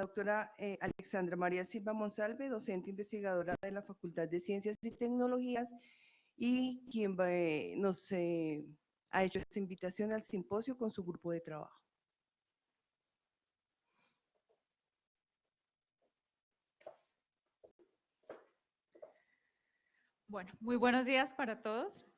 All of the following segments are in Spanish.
doctora Alexandra María Silva Monsalve, docente investigadora de la Facultad de Ciencias y Tecnologías, y quien nos ha hecho esta invitación al simposio con su grupo de trabajo. Bueno, muy buenos días para todos.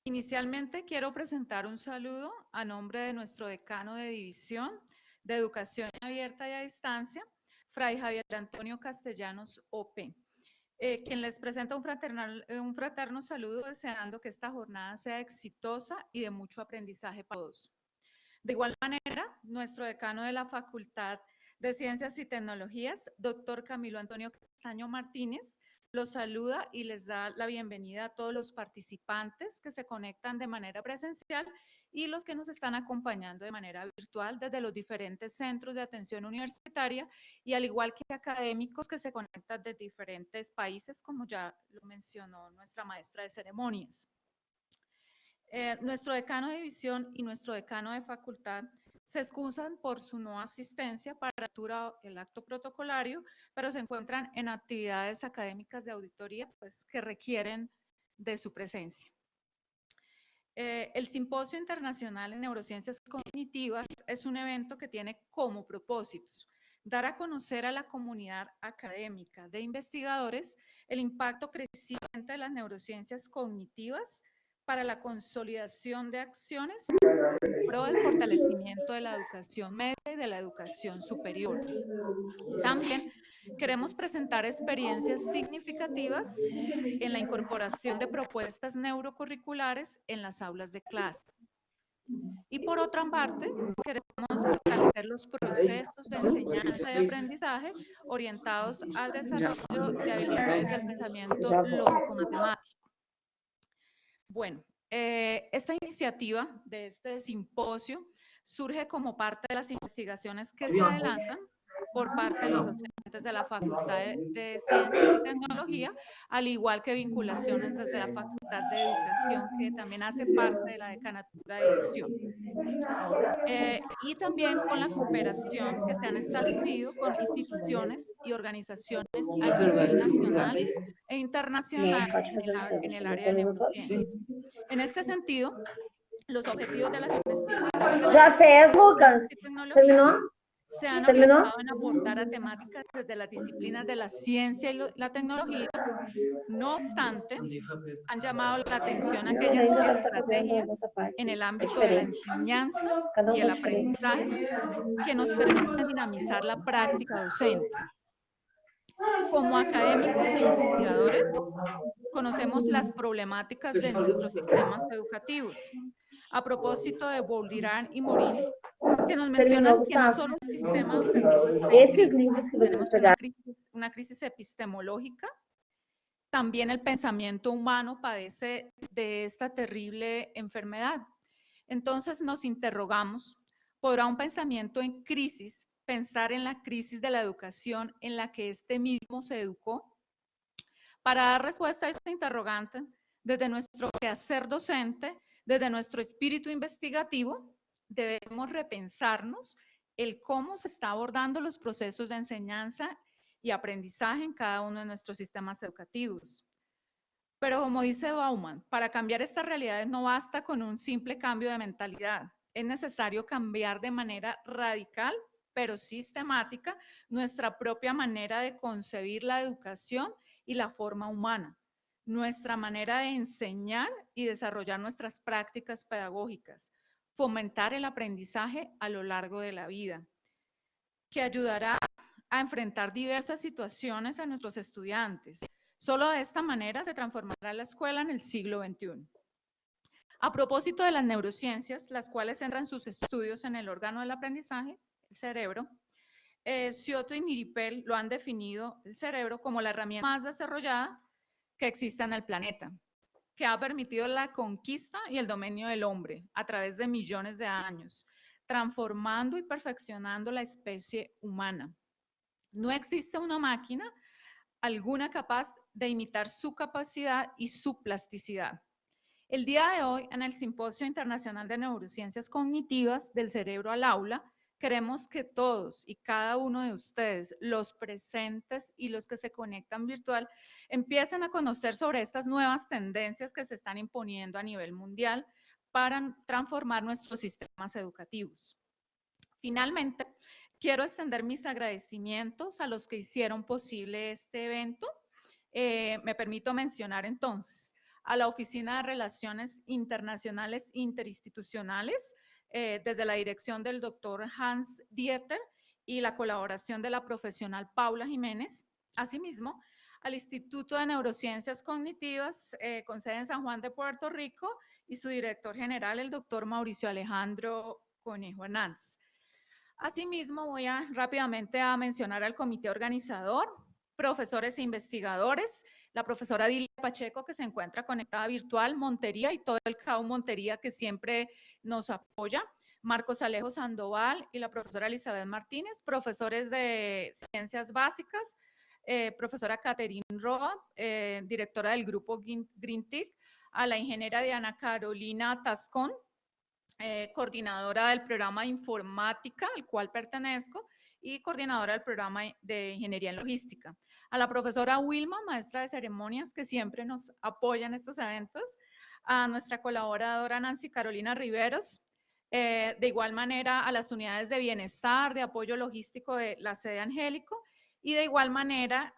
Inicialmente quiero presentar un saludo a nombre de nuestro decano de División de Educación Abierta y a Distancia, Fray Javier Antonio Castellanos, OP, quien les presenta un fraterno saludo deseando que esta jornada sea exitosa y de mucho aprendizaje para todos. De igual manera, nuestro decano de la Facultad de Ciencias y Tecnologías, doctor Camilo Antonio Castaño Martínez, los saluda y les da la bienvenida a todos los participantes que se conectan de manera presencial y los que nos están acompañando de manera virtual desde los diferentes centros de atención universitaria y al igual que académicos que se conectan de diferentes países, como ya lo mencionó nuestra maestra de ceremonias. Nuestro decano de división y nuestro decano de facultad se excusan por su no asistencia para el acto protocolario, pero se encuentran en actividades académicas de auditoría pues, que requieren de su presencia. El Simposio Internacional en Neurociencias Cognitivas es un evento que tiene como propósitos dar a conocer a la comunidad académica de investigadores el impacto creciente de las neurociencias cognitivas para la consolidación de acciones en pro del fortalecimiento de la educación media y de la educación superior. También queremos presentar experiencias significativas en la incorporación de propuestas neurocurriculares en las aulas de clase. Y por otra parte, queremos fortalecer los procesos de enseñanza y aprendizaje orientados al desarrollo de habilidades del pensamiento lógico-matemático. Bueno, esta iniciativa de este simposio surge como parte de las investigaciones que se adelantan por parte de los docentes de la Facultad de Ciencias y Tecnología, al igual que vinculaciones desde la Facultad de Educación, que también hace parte de la Decanatura de División. Y también con la cooperación que se han establecido con instituciones y organizaciones a nivel nacional e internacional en el área de neurociencias. En este sentido, los objetivos de las investigaciones de la Facultad de Ciencias y Tecnología se han orientado en abordar a temáticas desde las disciplinas de la ciencia y la tecnología. No obstante, han llamado la atención aquellas estrategias en el ámbito de la enseñanza y el aprendizaje que nos permiten dinamizar la práctica docente. Como académicos e investigadores, conocemos las problemáticas de nuestros sistemas educativos. A propósito de Bourdieu y Morin, que nos mencionan que no solo el sistema educativo está en crisis, tenemos una crisis epistemológica, también el pensamiento humano padece de esta terrible enfermedad. Entonces nos interrogamos, ¿podrá un pensamiento en crisis pensar en la crisis de la educación en la que este mismo se educó? Para dar respuesta a esta interrogante, desde nuestro quehacer docente, desde nuestro espíritu investigativo, debemos repensarnos el cómo se está abordando los procesos de enseñanza y aprendizaje en cada uno de nuestros sistemas educativos. Pero como dice Bauman, para cambiar estas realidades no basta con un simple cambio de mentalidad. Es necesario cambiar de manera radical, pero sistemática, nuestra propia manera de concebir la educación y la forma humana, nuestra manera de enseñar y desarrollar nuestras prácticas pedagógicas, fomentar el aprendizaje a lo largo de la vida, que ayudará a enfrentar diversas situaciones a nuestros estudiantes. Solo de esta manera se transformará la escuela en el siglo XXI. A propósito de las neurociencias, las cuales centran sus estudios en el órgano del aprendizaje, el cerebro, Scioto y Niripel lo han definido el cerebro como la herramienta más desarrollada que existe en el planeta, que ha permitido la conquista y el dominio del hombre a través de millones de años, transformando y perfeccionando la especie humana. No existe una máquina alguna capaz de imitar su capacidad y su plasticidad. El día de hoy, en el Simposio Internacional de Neurociencias Cognitivas del Cerebro al Aula, queremos que todos y cada uno de ustedes, los presentes y los que se conectan virtual, empiecen a conocer sobre estas nuevas tendencias que se están imponiendo a nivel mundial para transformar nuestros sistemas educativos. Finalmente, quiero extender mis agradecimientos a los que hicieron posible este evento. Me permito mencionar entonces a la Oficina de Relaciones Internacionales Interinstitucionales, desde la dirección del doctor Hans Dieter y la colaboración de la profesional Paula Jiménez. Asimismo, al Instituto de Neurociencias Cognitivas, con sede en San Juan de Puerto Rico, y su director general, el doctor Mauricio Alejandro Conejo Hernández. Asimismo, voy rápidamente a mencionar al comité organizador, profesores e investigadores, la profesora Dilia Pacheco, que se encuentra conectada virtual, Montería y todo el CAU Montería, que siempre nos apoya, Marcos Alejo Sandoval y la profesora Elizabeth Martínez, profesores de Ciencias Básicas, profesora Caterine Roa, directora del grupo Green TIC, a la ingeniera Diana Carolina Tascón, coordinadora del programa de informática al cual pertenezco y coordinadora del programa de ingeniería en logística. A la profesora Wilma, maestra de ceremonias, que siempre nos apoya en estos eventos. A nuestra colaboradora Nancy Carolina Riveros. De igual manera a las unidades de bienestar, de apoyo logístico de la sede Angélico. Y de igual manera,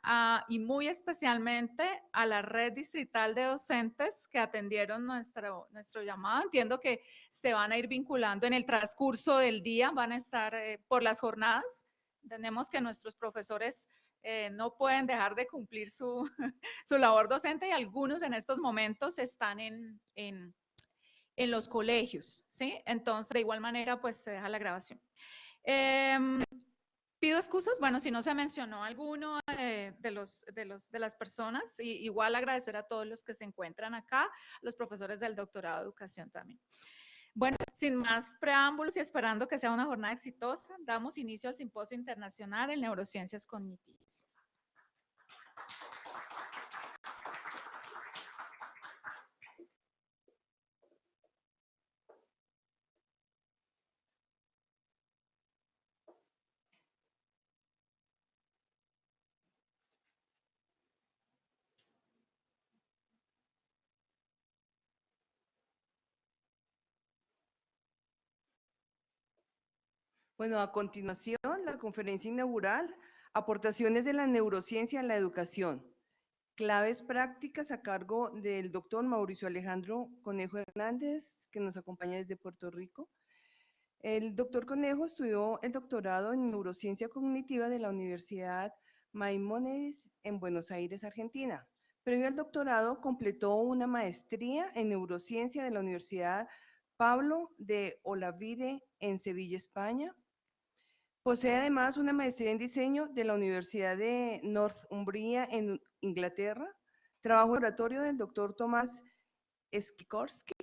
y muy especialmente, a la red distrital de docentes que atendieron nuestro llamado. Entiendo que se van a ir vinculando en el transcurso del día, van a estar por las jornadas. Entendemos que nuestros profesores no pueden dejar de cumplir su labor docente y algunos en estos momentos están en los colegios, ¿sí? Entonces, de igual manera, pues se deja la grabación. Pido excusas, bueno, si no se mencionó alguno de las personas, igual agradecer a todos los que se encuentran acá, los profesores del doctorado de educación también. Bueno, sin más preámbulos y esperando que sea una jornada exitosa, damos inicio al Simposio Internacional en Neurociencias Cognitivas. Bueno, a continuación, la conferencia inaugural, aportaciones de la neurociencia en la educación. Claves prácticas a cargo del doctor Mauricio Alejandro Conejo Hernández, que nos acompaña desde Puerto Rico. El doctor Conejo estudió el doctorado en neurociencia cognitiva de la Universidad Maimónides en Buenos Aires, Argentina. Previo al doctorado, completó una maestría en neurociencia de la Universidad Pablo de Olavide en Sevilla, España. Posee además una maestría en diseño de la Universidad de Northumbria en Inglaterra. Trabajo en el laboratorio del doctor Tomás Skikorski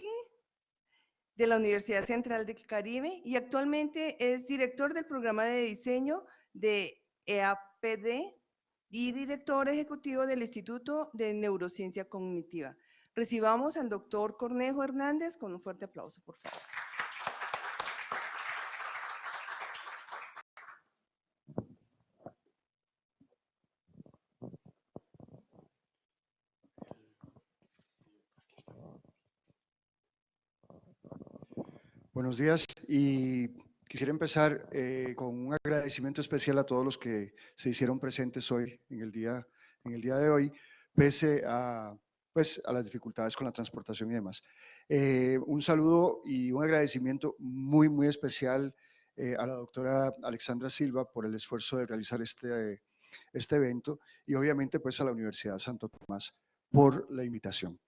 de la Universidad Central del Caribe y actualmente es director del programa de diseño de EAPD y director ejecutivo del Instituto de Neurociencia Cognitiva. Recibamos al doctor Conejo Hernández con un fuerte aplauso, por favor. Buenos días y quisiera empezar con un agradecimiento especial a todos los que se hicieron presentes hoy en el día de hoy, pese a, a las dificultades con la transportación y demás. Un saludo y un agradecimiento muy, muy especial a la doctora Alexandra Silva por el esfuerzo de realizar este evento y obviamente pues a la Universidad Santo Tomás por la invitación.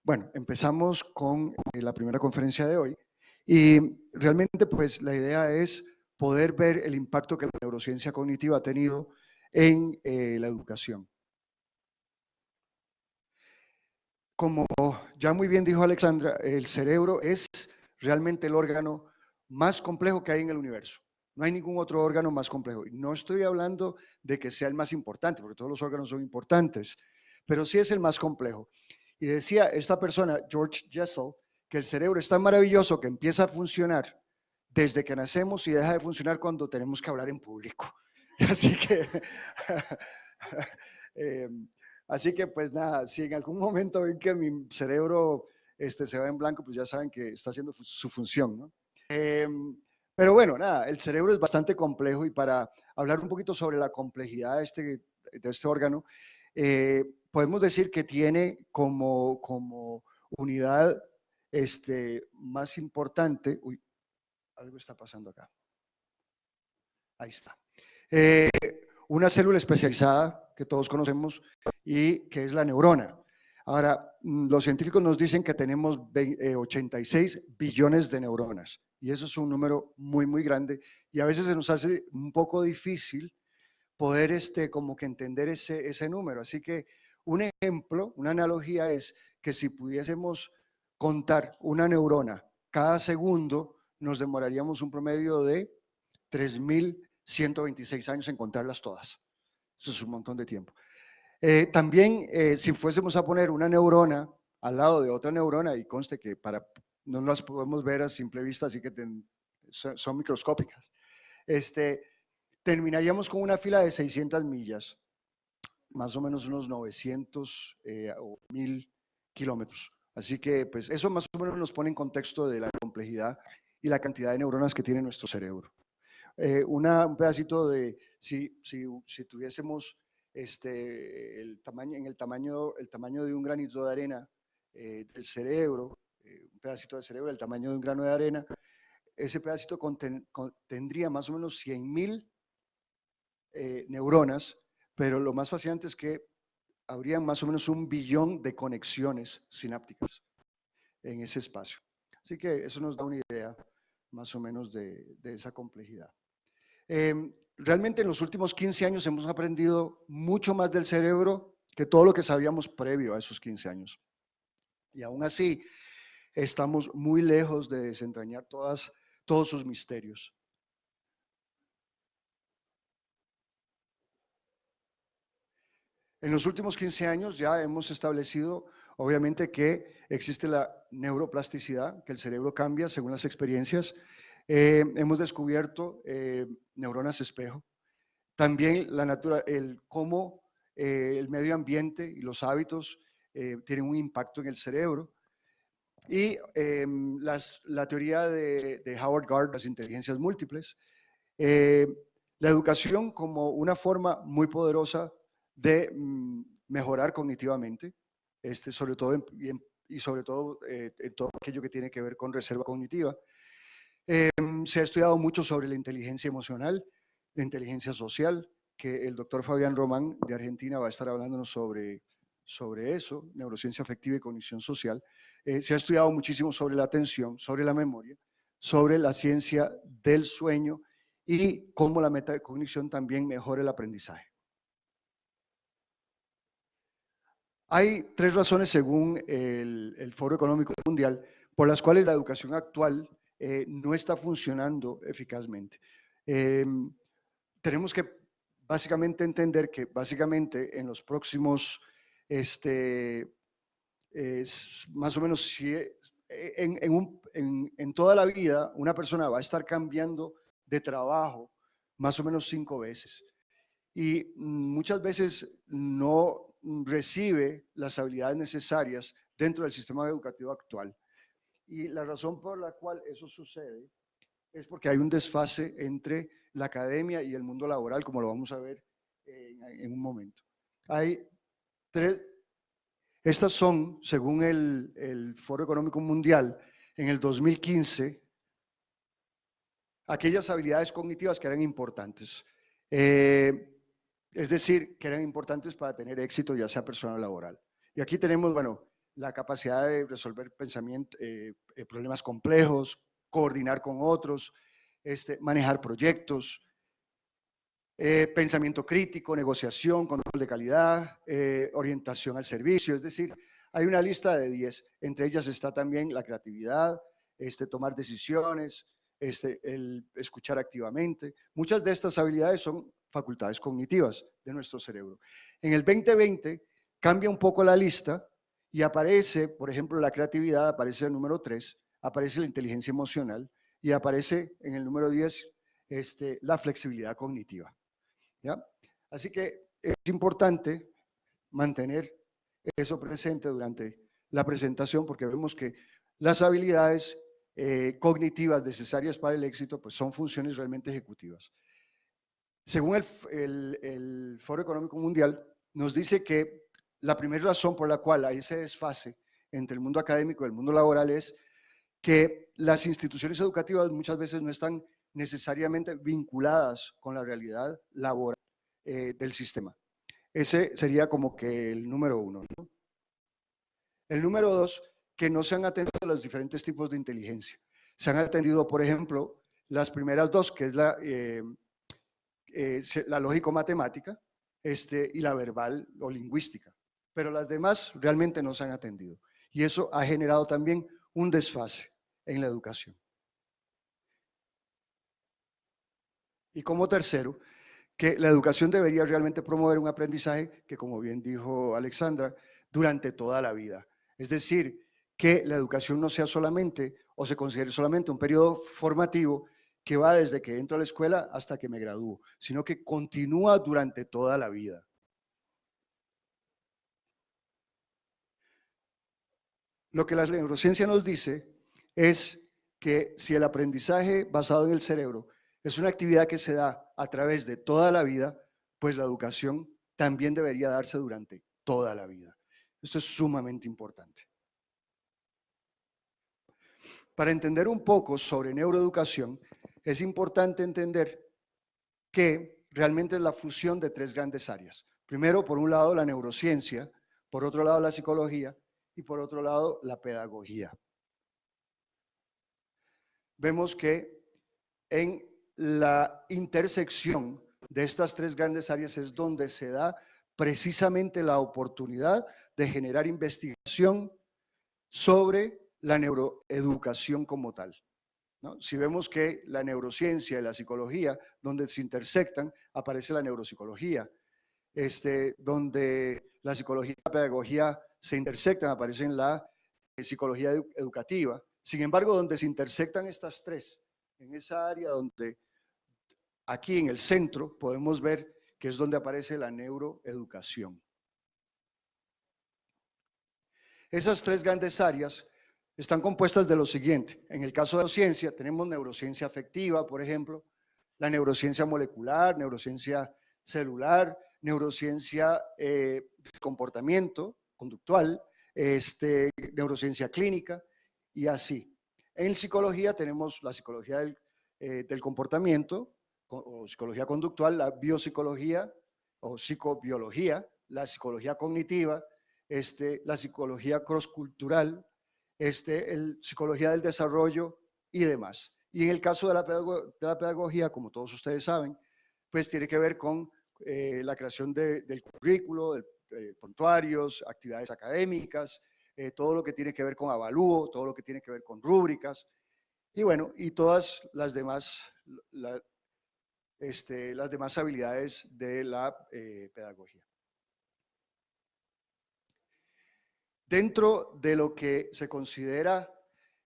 Bueno, empezamos con la primera conferencia de hoy y realmente pues la idea es poder ver el impacto que la neurociencia cognitiva ha tenido en la educación. Como ya muy bien dijo Alexandra, el cerebro es realmente el órgano más complejo que hay en el universo. No hay ningún otro órgano más complejo. Y no estoy hablando de que sea el más importante, porque todos los órganos son importantes, pero sí es el más complejo. Y decía esta persona, George Jessel, que el cerebro es tan maravilloso que empieza a funcionar desde que nacemos y deja de funcionar cuando tenemos que hablar en público. Así que, eh, así que pues nada, si en algún momento ven que mi cerebro se va en blanco, pues ya saben que está haciendo su función, ¿no? Pero bueno, nada, el cerebro es bastante complejo y para hablar un poquito sobre la complejidad de este órgano, podemos decir que tiene como unidad más importante, uy, algo está pasando acá, ahí está, una célula especializada que todos conocemos y que es la neurona. Ahora, los científicos nos dicen que tenemos 86 billones de neuronas y eso es un número muy, muy grande y a veces se nos hace un poco difícil poder como que entender ese número. Así que un ejemplo, una analogía es que si pudiésemos contar una neurona cada segundo, nos demoraríamos un promedio de 3.126 años en contarlas todas. Eso es un montón de tiempo. También, si fuésemos a poner una neurona al lado de otra neurona, y conste que no las podemos ver a simple vista, así que son microscópicas, terminaríamos con una fila de 600 millas, más o menos unos 900 o 1.000 kilómetros. Así que, pues, eso más o menos nos pone en contexto de la complejidad y la cantidad de neuronas que tiene nuestro cerebro. Un pedacito de, si tuviésemos el tamaño de un granito de arena del cerebro, un pedacito del cerebro del tamaño de un grano de arena, ese pedacito tendría más o menos 100.000 neuronas, pero lo más fascinante es que habría más o menos 1 billón de conexiones sinápticas en ese espacio. Así que eso nos da una idea más o menos de esa complejidad. Realmente en los últimos 15 años hemos aprendido mucho más del cerebro que todo lo que sabíamos previo a esos 15 años. Y aún así, estamos muy lejos de desentrañar todos sus misterios. En los últimos 15 años ya hemos establecido, obviamente, que existe la neuroplasticidad, que el cerebro cambia según las experiencias. Hemos descubierto neuronas espejo. También cómo el medio ambiente y los hábitos tienen un impacto en el cerebro. Y la teoría de Howard Gardner, las inteligencias múltiples. La educación como una forma muy poderosa de mejorar cognitivamente, sobre todo sobre todo en todo aquello que tiene que ver con reserva cognitiva. Se ha estudiado mucho sobre la inteligencia emocional, la inteligencia social, que el doctor Fabián Román de Argentina va a estar hablándonos sobre eso, neurociencia afectiva y cognición social. Se ha estudiado muchísimo sobre la atención, sobre la memoria, sobre la ciencia del sueño y cómo la metacognición también mejora el aprendizaje. Hay 3 razones según el Foro Económico Mundial por las cuales la educación actual no está funcionando eficazmente. Tenemos que básicamente entender que básicamente en los próximos, más o menos en toda la vida, una persona va a estar cambiando de trabajo más o menos 5 veces. Y muchas veces no recibe las habilidades necesarias dentro del sistema educativo actual. Y la razón por la cual eso sucede es porque hay un desfase entre la academia y el mundo laboral, como lo vamos a ver en un momento. Hay 3, estas son, según el Foro Económico Mundial, en el 2015, aquellas habilidades cognitivas que eran importantes. Es decir, que eran importantes para tener éxito, ya sea personal o laboral. Y aquí tenemos, bueno, la capacidad de resolver problemas complejos, coordinar con otros, manejar proyectos, pensamiento crítico, negociación, control de calidad, orientación al servicio. Es decir, hay una lista de 10. Entre ellas está también la creatividad, tomar decisiones, el escuchar activamente. Muchas de estas habilidades son facultades cognitivas de nuestro cerebro. En el 2020 cambia un poco la lista y aparece, por ejemplo, la creatividad, aparece el número 3, aparece la inteligencia emocional, y aparece en el número 10 la flexibilidad cognitiva. ¿Ya? Así que es importante mantener eso presente durante la presentación porque vemos que las habilidades cognitivas necesarias para el éxito pues son funciones realmente ejecutivas. Según el Foro Económico Mundial, nos dice que la primera razón por la cual hay ese desfase entre el mundo académico y el mundo laboral es que las instituciones educativas muchas veces no están necesariamente vinculadas con la realidad laboral del sistema. Ese sería como que el número uno, ¿no? El número dos, que no se han atendido a los diferentes tipos de inteligencia. Se han atendido, por ejemplo, las primeras dos, que es la lógico-matemática y la verbal o lingüística, pero las demás realmente no se han atendido. Y eso ha generado también un desfase en la educación. Y como tercero, que la educación debería realmente promover un aprendizaje que, como bien dijo Alexandra, durante toda la vida. Es decir, que la educación no sea solamente o se considere solamente un periodo formativo que va desde que entro a la escuela hasta que me gradúo, sino que continúa durante toda la vida. Lo que la neurociencia nos dice es que si el aprendizaje basado en el cerebro es una actividad que se da a través de toda la vida, pues la educación también debería darse durante toda la vida. Esto es sumamente importante. Para entender un poco sobre neuroeducación, es importante entender que realmente es la fusión de tres grandes áreas. Primero, por un lado, la neurociencia, por otro lado, la psicología y por otro lado, la pedagogía. Vemos que en la intersección de estas tres grandes áreas es donde se da precisamente la oportunidad de generar investigación sobre la neuroeducación como tal, ¿no? Si vemos que la neurociencia y la psicología, donde se intersectan, aparece la neuropsicología, donde la psicología y la pedagogía se intersectan, aparece en la psicología educativa. Sin embargo, donde se intersectan estas tres, en esa área donde aquí en el centro podemos ver que es donde aparece la neuroeducación. Esas tres grandes áreas están compuestas de lo siguiente. En el caso de la ciencia, tenemos neurociencia afectiva, por ejemplo, la neurociencia molecular, neurociencia celular, neurociencia comportamiento conductual, neurociencia clínica y así. En psicología tenemos la psicología del comportamiento o psicología conductual, la biopsicología o psicobiología, la psicología cognitiva, la psicología crosscultural, psicología del desarrollo y demás. Y en el caso de la pedagogía, como todos ustedes saben, pues tiene que ver con la creación del currículo, de prontuarios, actividades académicas, todo lo que tiene que ver con avalúo, todo lo que tiene que ver con rúbricas, y bueno, y todas las demás, las demás habilidades de la pedagogía. Dentro de lo que se considera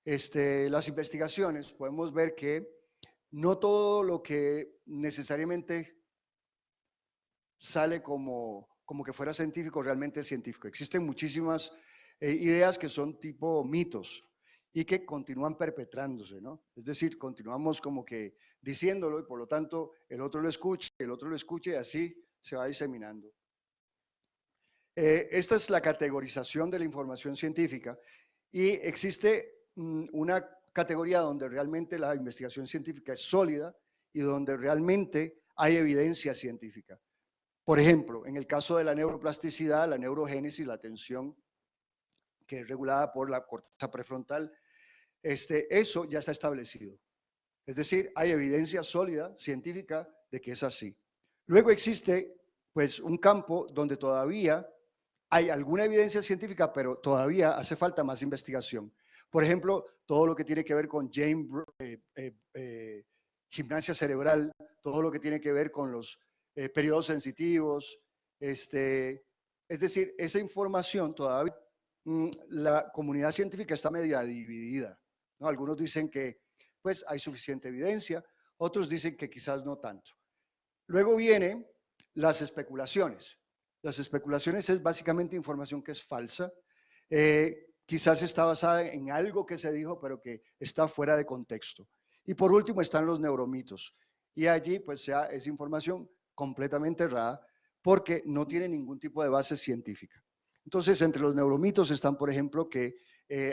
las investigaciones, podemos ver que no todo lo que necesariamente sale como que fuera científico realmente es científico. Existen muchísimas ideas que son tipo mitos y que continúan perpetrándose, ¿no? Es decir, continuamos como que diciéndolo y por lo tanto el otro lo escucha y así se va diseminando. Esta es la categorización de la información científica y existe una categoría donde realmente la investigación científica es sólida y donde realmente hay evidencia científica. Por ejemplo, en el caso de la neuroplasticidad, la neurogénesis, la atención que es regulada por la corteza prefrontal, eso ya está establecido. Es decir, hay evidencia sólida científica de que es así. Luego existe pues un campo donde todavía hay alguna evidencia científica, pero todavía hace falta más investigación. Por ejemplo, todo lo que tiene que ver con gimnasia cerebral, todo lo que tiene que ver con los periodos sensitivos, es decir, esa información todavía la comunidad científica está media dividida, ¿no? Algunos dicen que pues hay suficiente evidencia, otros dicen que quizás no tanto. Luego vienen las especulaciones. Las especulaciones es básicamente información que es falsa, quizás está basada en algo que se dijo, pero que está fuera de contexto. Y por último están los neuromitos. Y allí pues ya es información completamente errada porque no tiene ningún tipo de base científica. Entonces, entre los neuromitos están, por ejemplo, que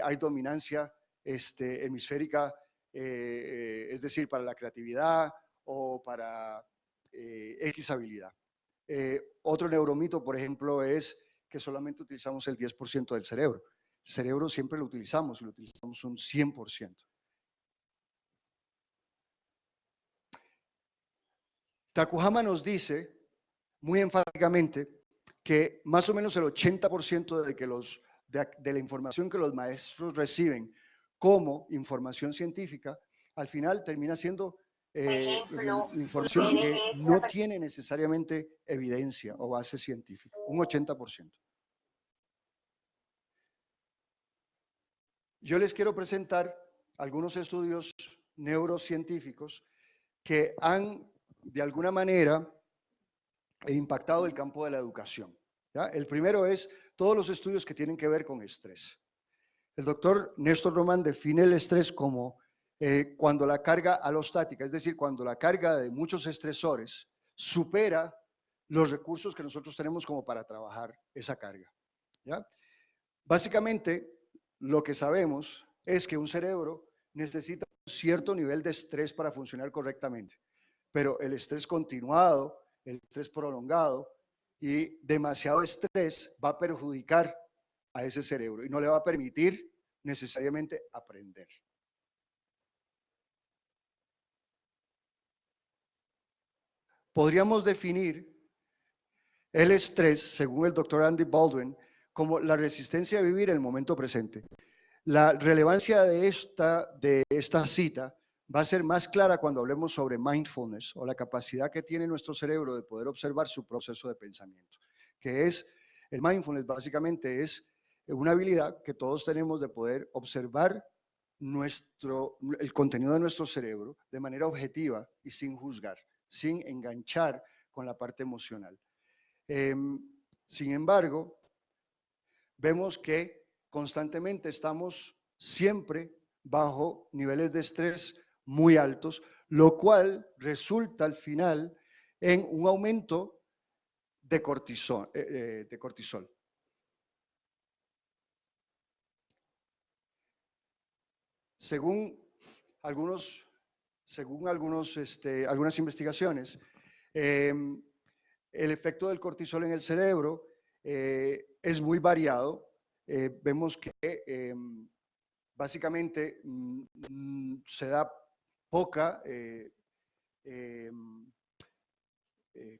hay dominancia hemisférica, es decir, para la creatividad o para X habilidad. Otro neuromito, por ejemplo, es que solamente utilizamos el 10% del cerebro. El cerebro siempre lo utilizamos y lo utilizamos un 100%. Takahama nos dice muy enfáticamente que más o menos el 80% de la información que los maestros reciben como información científica, al final termina siendo información que no tiene necesariamente evidencia o base científica, un 80%. Yo les quiero presentar algunos estudios neurocientíficos que han, de alguna manera, impactado el campo de la educación. ¿Ya? El primero es todos los estudios que tienen que ver con estrés. El doctor Néstor Román define el estrés como cuando la carga alostática, es decir, cuando la carga de muchos estresores supera los recursos que nosotros tenemos como para trabajar esa carga. ¿Ya? Básicamente, lo que sabemos es que un cerebro necesita un cierto nivel de estrés para funcionar correctamente, pero el estrés continuado, el estrés prolongado y demasiado estrés va a perjudicar a ese cerebro y no le va a permitir necesariamente aprender. Podríamos definir el estrés, según el doctor Andy Baldwin, como la resistencia a vivir el momento presente. La relevancia de esta cita va a ser más clara cuando hablemos sobre mindfulness o la capacidad que tiene nuestro cerebro de poder observar su proceso de pensamiento, que es, el mindfulness básicamente es una habilidad que todos tenemos de poder observar el contenido de nuestro cerebro de manera objetiva y sin juzgar, sin enganchar con la parte emocional. Sin embargo, vemos que constantemente estamos siempre bajo niveles de estrés muy altos, lo cual resulta al final en un aumento de cortisol. Según algunas investigaciones, el efecto del cortisol en el cerebro es muy variado. Vemos que básicamente se da poca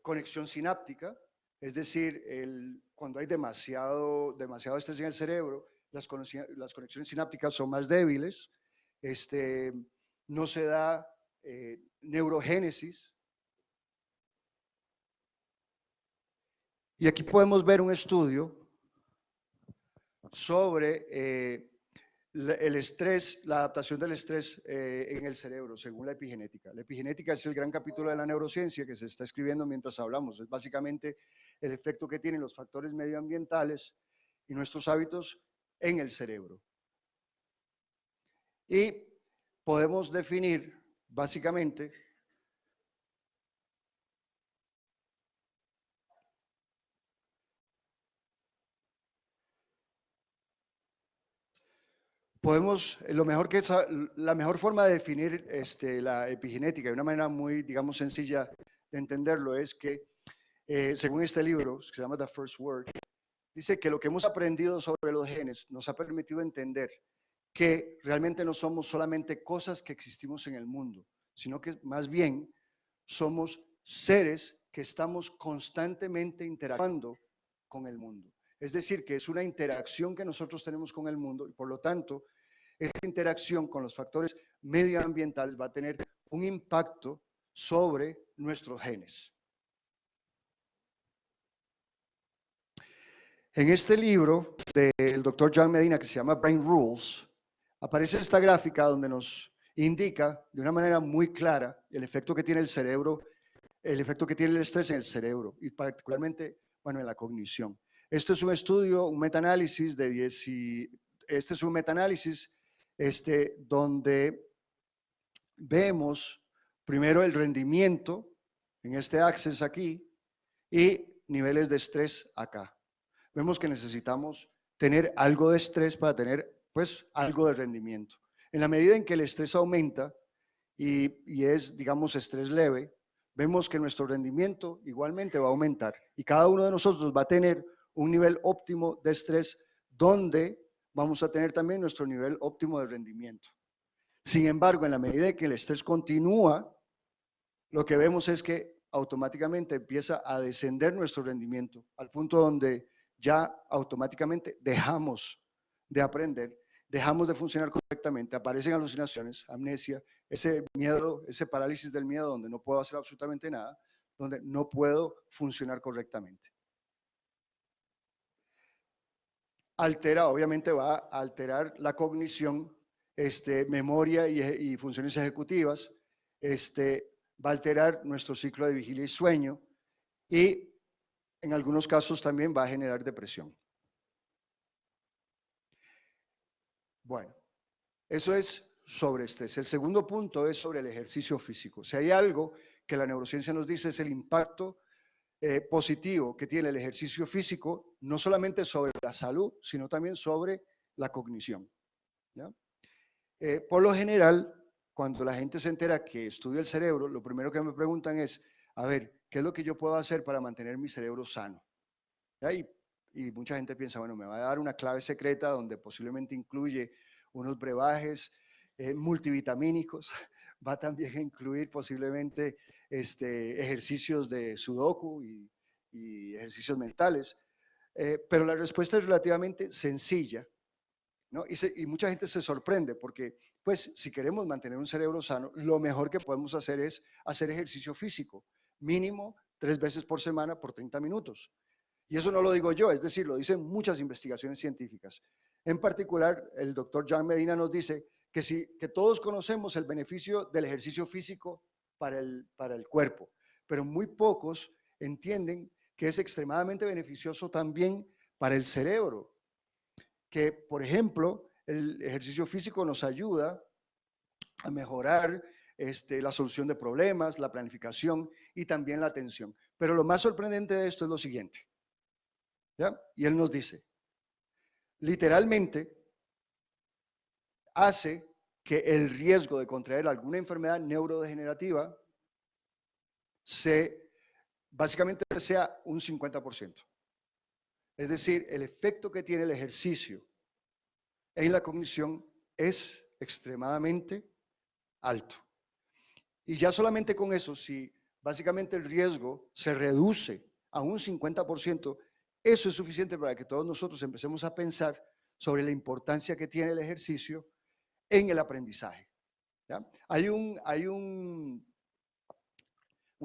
conexión sináptica, es decir, cuando hay demasiado estrés en el cerebro, las conexiones sinápticas son más débiles, no se da neurogénesis. Y aquí podemos ver un estudio sobre el estrés, la adaptación del estrés en el cerebro, según la epigenética. La epigenética es el gran capítulo de la neurociencia que se está escribiendo mientras hablamos. Es básicamente el efecto que tienen los factores medioambientales y nuestros hábitos en el cerebro. Y podemos definir básicamente la mejor forma de definir la epigenética de una manera muy, digamos, sencilla de entenderlo es que, según este libro, que se llama The First Word, dice que lo que hemos aprendido sobre los genes nos ha permitido entender que realmente no somos solamente cosas que existimos en el mundo, sino que más bien somos seres que estamos constantemente interactuando con el mundo. Es decir, que es una interacción que nosotros tenemos con el mundo y por lo tanto, esta interacción con los factores medioambientales va a tener un impacto sobre nuestros genes. En este libro del doctor John Medina que se llama Brain Rules, aparece esta gráfica donde nos indica de una manera muy clara el efecto que tiene el cerebro, el efecto que tiene el estrés en el cerebro y particularmente, bueno, en la cognición. Esto es un estudio, un metaanálisis de 10 y este es un metaanálisis donde vemos primero el rendimiento en este axis aquí y niveles de estrés acá. Vemos que necesitamos tener algo de estrés para tener pues algo de rendimiento. En la medida en que el estrés aumenta y es, digamos, estrés leve, vemos que nuestro rendimiento igualmente va a aumentar y cada uno de nosotros va a tener un nivel óptimo de estrés donde vamos a tener también nuestro nivel óptimo de rendimiento. Sin embargo, en la medida que el estrés continúa, lo que vemos es que automáticamente empieza a descender nuestro rendimiento al punto donde ya automáticamente dejamos de aprender, dejamos de funcionar correctamente, aparecen alucinaciones, amnesia, ese miedo, ese parálisis del miedo donde no puedo hacer absolutamente nada, donde no puedo funcionar correctamente. Altera, obviamente va a alterar la cognición, memoria y funciones ejecutivas, va a alterar nuestro ciclo de vigilia y sueño y en algunos casos también va a generar depresión. Bueno, eso es sobre estrés. El segundo punto es sobre el ejercicio físico. Si hay algo que la neurociencia nos dice es el impacto positivo que tiene el ejercicio físico, no solamente sobre la salud, sino también sobre la cognición. ¿Ya? Por lo general, cuando la gente se entera que estudio el cerebro, lo primero que me preguntan es, a ver, ¿qué es lo que yo puedo hacer para mantener mi cerebro sano? Y mucha gente piensa, bueno, me va a dar una clave secreta donde posiblemente incluye unos brebajes multivitamínicos, va también a incluir posiblemente ejercicios de sudoku y ejercicios mentales, pero la respuesta es relativamente sencilla, ¿no? Y mucha gente se sorprende porque, pues, si queremos mantener un cerebro sano, lo mejor que podemos hacer es hacer ejercicio físico, mínimo 3 veces por semana por 30 minutos. Y eso no lo digo yo, es decir, lo dicen muchas investigaciones científicas. En particular, el doctor John Medina nos dice que todos conocemos el beneficio del ejercicio físico para el cuerpo, pero muy pocos entienden que es extremadamente beneficioso también para el cerebro. Que, por ejemplo, el ejercicio físico nos ayuda a mejorar la solución de problemas, la planificación y también la atención. Pero lo más sorprendente de esto es lo siguiente. ¿Ya? Y él nos dice, literalmente, hace que el riesgo de contraer alguna enfermedad neurodegenerativa básicamente sea un 50%. Es decir, el efecto que tiene el ejercicio en la cognición es extremadamente alto. Y ya solamente con eso, si básicamente el riesgo se reduce a un 50%, eso es suficiente para que todos nosotros empecemos a pensar sobre la importancia que tiene el ejercicio en el aprendizaje. ¿Ya? Hay una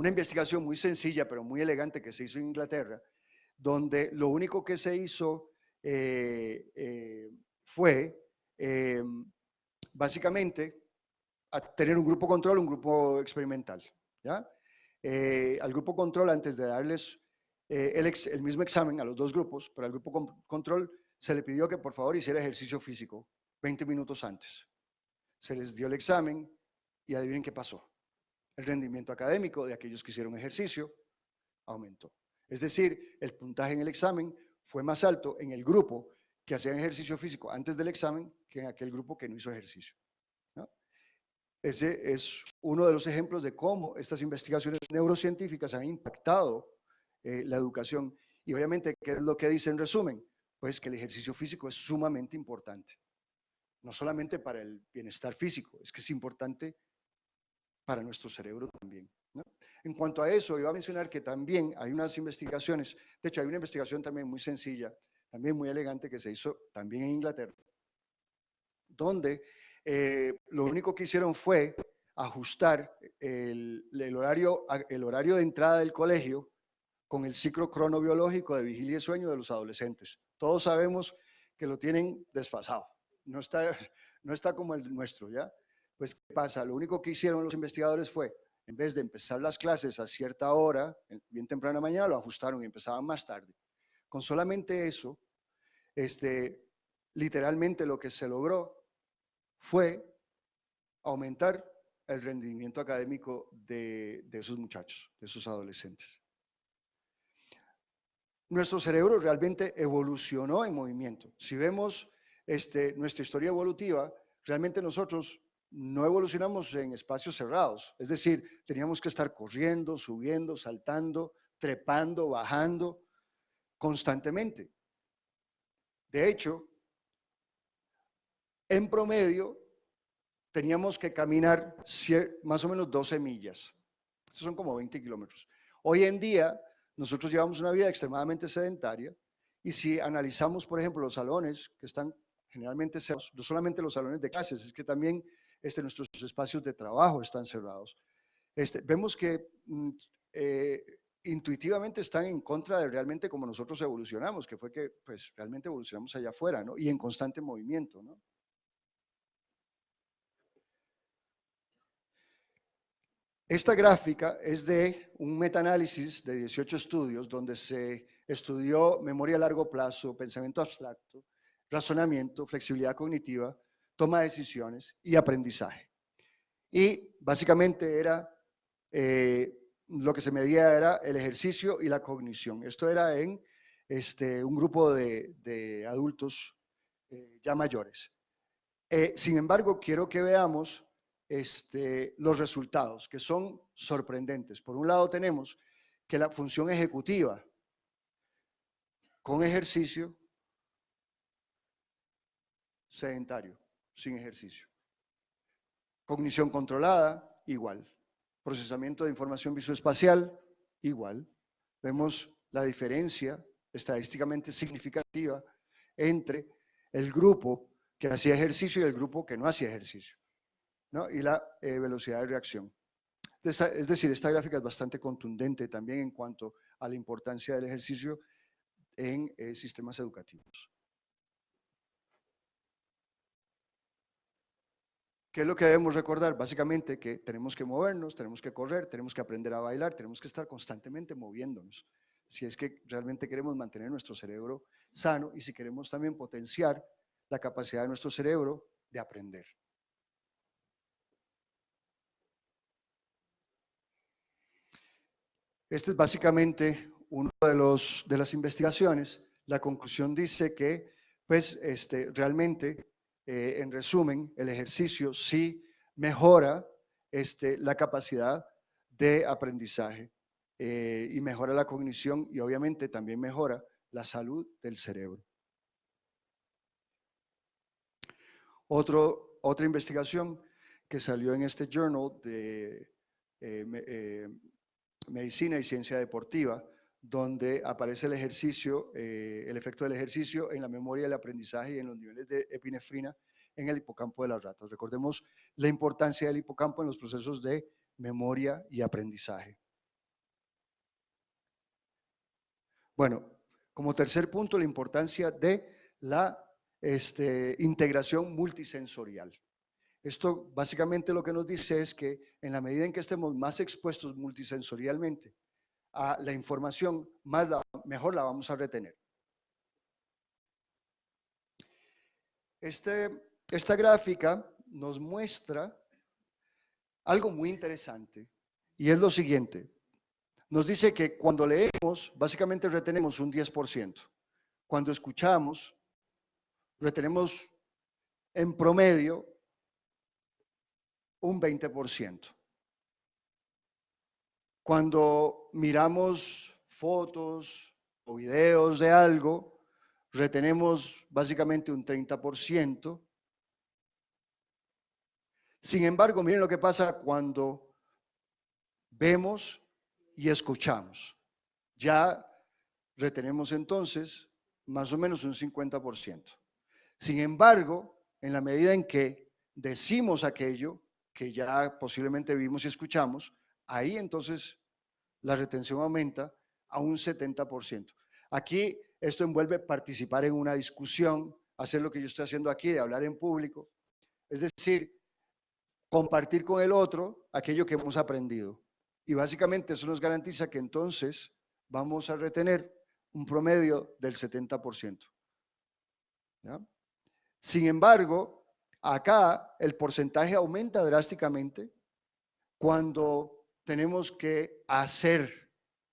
investigación muy sencilla, pero muy elegante que se hizo en Inglaterra, donde lo único que se hizo fue básicamente a tener un grupo control, un grupo experimental. ¿Ya? Al grupo control, antes de darles el mismo examen a los dos grupos, pero al grupo control se le pidió que por favor hiciera ejercicio físico 20 minutos antes. Se les dio el examen y adivinen qué pasó. El rendimiento académico de aquellos que hicieron ejercicio aumentó. Es decir, el puntaje en el examen fue más alto en el grupo que hacía ejercicio físico antes del examen que en aquel grupo que no hizo ejercicio. ¿No? Ese es uno de los ejemplos de cómo estas investigaciones neurocientíficas han impactado la educación. Y obviamente, ¿qué es lo que dice en resumen? Pues que el ejercicio físico es sumamente importante. No solamente para el bienestar físico, es que es importante para nuestro cerebro también, ¿no? En cuanto a eso, iba a mencionar que también hay unas investigaciones, de hecho hay una investigación también muy sencilla, también muy elegante que se hizo también en Inglaterra, donde lo único que hicieron fue ajustar el horario de entrada del colegio con el ciclo cronobiológico de vigilia y sueño de los adolescentes. Todos sabemos que lo tienen desfasado, no está como el nuestro, ¿ya? Pues, ¿qué pasa? Lo único que hicieron los investigadores fue, en vez de empezar las clases a cierta hora, bien temprano de mañana, lo ajustaron y empezaban más tarde. Con solamente eso, literalmente lo que se logró fue aumentar el rendimiento académico de esos muchachos, de esos adolescentes. Nuestro cerebro realmente evolucionó en movimiento. Si vemos nuestra historia evolutiva, realmente nosotros no evolucionamos en espacios cerrados. Es decir, teníamos que estar corriendo, subiendo, saltando, trepando, bajando constantemente. De hecho, en promedio, teníamos que caminar más o menos 12 millas. Estos son como 20 kilómetros. Hoy en día, nosotros llevamos una vida extremadamente sedentaria y si analizamos, por ejemplo, los salones que están generalmente cerrados, no solamente los salones de clases, es que también nuestros espacios de trabajo están cerrados. Vemos que intuitivamente están en contra de realmente como nosotros evolucionamos, que fue que pues realmente evolucionamos allá afuera, ¿no? Y en constante movimiento, ¿no? Esta gráfica es de un metaanálisis de 18 estudios donde se estudió memoria a largo plazo, pensamiento abstracto, razonamiento, flexibilidad cognitiva, toma de decisiones y aprendizaje. Y básicamente era, lo que se medía era el ejercicio y la cognición. Esto era en un grupo de adultos ya mayores. Sin embargo, quiero que veamos los resultados, que son sorprendentes. Por un lado tenemos que la función ejecutiva con ejercicio, sedentario, sin ejercicio. Cognición controlada, igual. Procesamiento de información visoespacial, igual. Vemos la diferencia estadísticamente significativa entre el grupo que hacía ejercicio y el grupo que no hacía ejercicio, ¿no? Y la velocidad de reacción. Es decir, esta gráfica es bastante contundente también en cuanto a la importancia del ejercicio en sistemas educativos. ¿Qué es lo que debemos recordar? Básicamente que tenemos que movernos, tenemos que correr, tenemos que aprender a bailar, tenemos que estar constantemente moviéndonos. Si es que realmente queremos mantener nuestro cerebro sano y si queremos también potenciar la capacidad de nuestro cerebro de aprender. Este es básicamente uno de las investigaciones. La conclusión dice que, pues, realmente, en resumen, el ejercicio sí mejora la capacidad de aprendizaje y mejora la cognición y obviamente también mejora la salud del cerebro. Otra investigación que salió en este journal de Medicina y Ciencia Deportiva, donde aparece el ejercicio, el efecto del ejercicio en la memoria, el aprendizaje y en los niveles de epinefrina en el hipocampo de las ratas. Recordemos la importancia del hipocampo en los procesos de memoria y aprendizaje. Bueno, como tercer punto, la importancia de la integración multisensorial. Esto básicamente lo que nos dice es que en la medida en que estemos más expuestos multisensorialmente a la información, mejor la vamos a retener. Esta gráfica nos muestra algo muy interesante y es lo siguiente. Nos dice que cuando leemos, básicamente retenemos un 10%. Cuando escuchamos, retenemos en promedio un 20%. Cuando miramos fotos o videos de algo, retenemos básicamente un 30%. Sin embargo, miren lo que pasa cuando vemos y escuchamos. Ya retenemos entonces más o menos un 50%. Sin embargo, en la medida en que decimos aquello que ya posiblemente vimos y escuchamos, ahí entonces la retención aumenta a un 70%. Aquí esto envuelve participar en una discusión, hacer lo que yo estoy haciendo aquí, de hablar en público. Es decir, compartir con el otro aquello que hemos aprendido. Y básicamente eso nos garantiza que entonces vamos a retener un promedio del 70%. ¿Ya? Sin embargo, acá el porcentaje aumenta drásticamente cuando tenemos que hacer,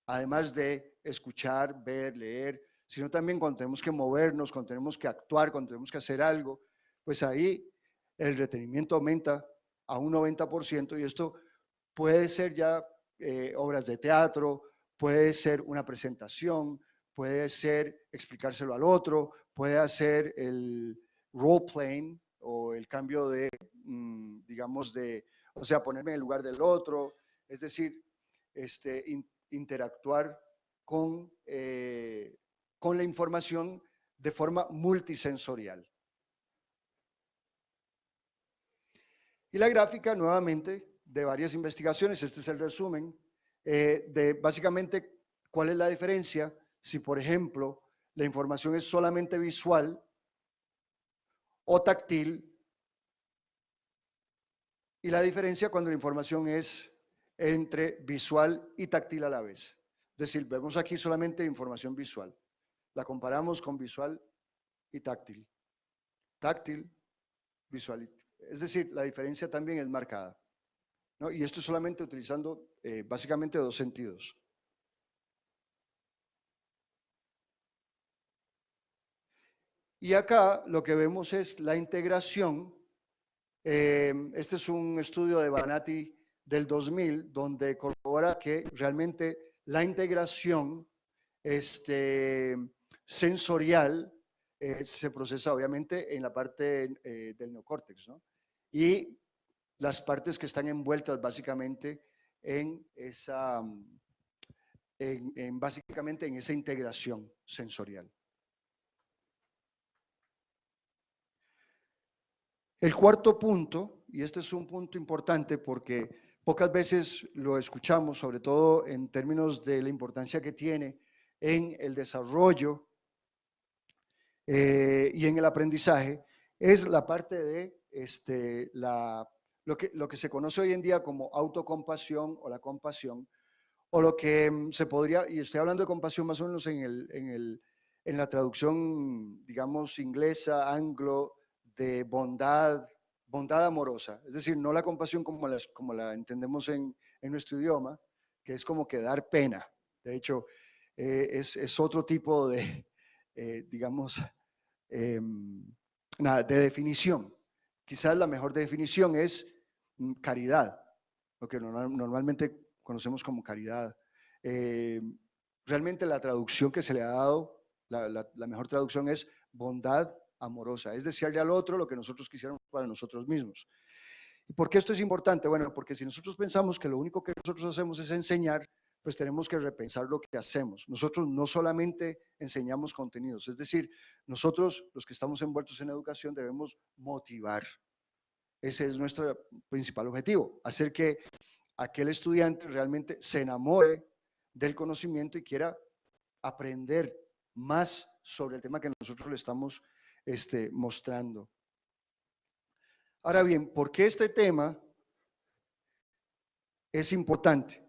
además de escuchar, ver, leer, sino también cuando tenemos que movernos, cuando tenemos que actuar, cuando tenemos que hacer algo, pues ahí el retenimiento aumenta a un 90% y esto puede ser ya obras de teatro, puede ser una presentación, puede ser explicárselo al otro, puede hacer el role playing o el cambio de, digamos, o sea, ponerme en el lugar del otro, es decir, interactuar con la información de forma multisensorial. Y la gráfica, nuevamente, de varias investigaciones, este es el resumen, de básicamente cuál es la diferencia si, por ejemplo, la información es solamente visual o táctil, y la diferencia cuando la información es entre visual y táctil a la vez. Es decir, vemos aquí solamente información visual. La comparamos con visual y táctil. Táctil, visual. Es decir, la diferencia también es marcada, ¿no? Y esto solamente utilizando básicamente dos sentidos. Y acá lo que vemos es la integración. Este es un estudio de Banati del 2000, donde corrobora que realmente la integración sensorial se procesa obviamente en la parte del neocórtex, ¿no? Y las partes que están envueltas básicamente en esa, básicamente en esa integración sensorial. El cuarto punto, y este es un punto importante porque pocas veces lo escuchamos, sobre todo en términos de la importancia que tiene en el desarrollo y en el aprendizaje, es la parte de lo que se conoce hoy en día como autocompasión o la compasión, o lo que se podría, y estoy hablando de compasión más o menos en la traducción, digamos, inglesa, anglo, de bondad, bondad amorosa. Es decir, no la compasión como la entendemos en nuestro idioma, que es como que dar pena. De hecho, es otro tipo de, digamos, de definición. Quizás la mejor definición es caridad, lo que normalmente conocemos como caridad. Realmente la traducción que se le ha dado, la mejor traducción es bondad amorosa, es desearle al otro lo que nosotros quisiéramos para nosotros mismos. ¿Y por qué esto es importante? Bueno, porque si nosotros pensamos que lo único que nosotros hacemos es enseñar, pues tenemos que repensar lo que hacemos. Nosotros no solamente enseñamos contenidos, es decir, nosotros los que estamos envueltos en educación debemos motivar. Ese es nuestro principal objetivo, hacer que aquel estudiante realmente se enamore del conocimiento y quiera aprender más sobre el tema que nosotros le estamos mostrando. Ahora bien, ¿por qué este tema es importante?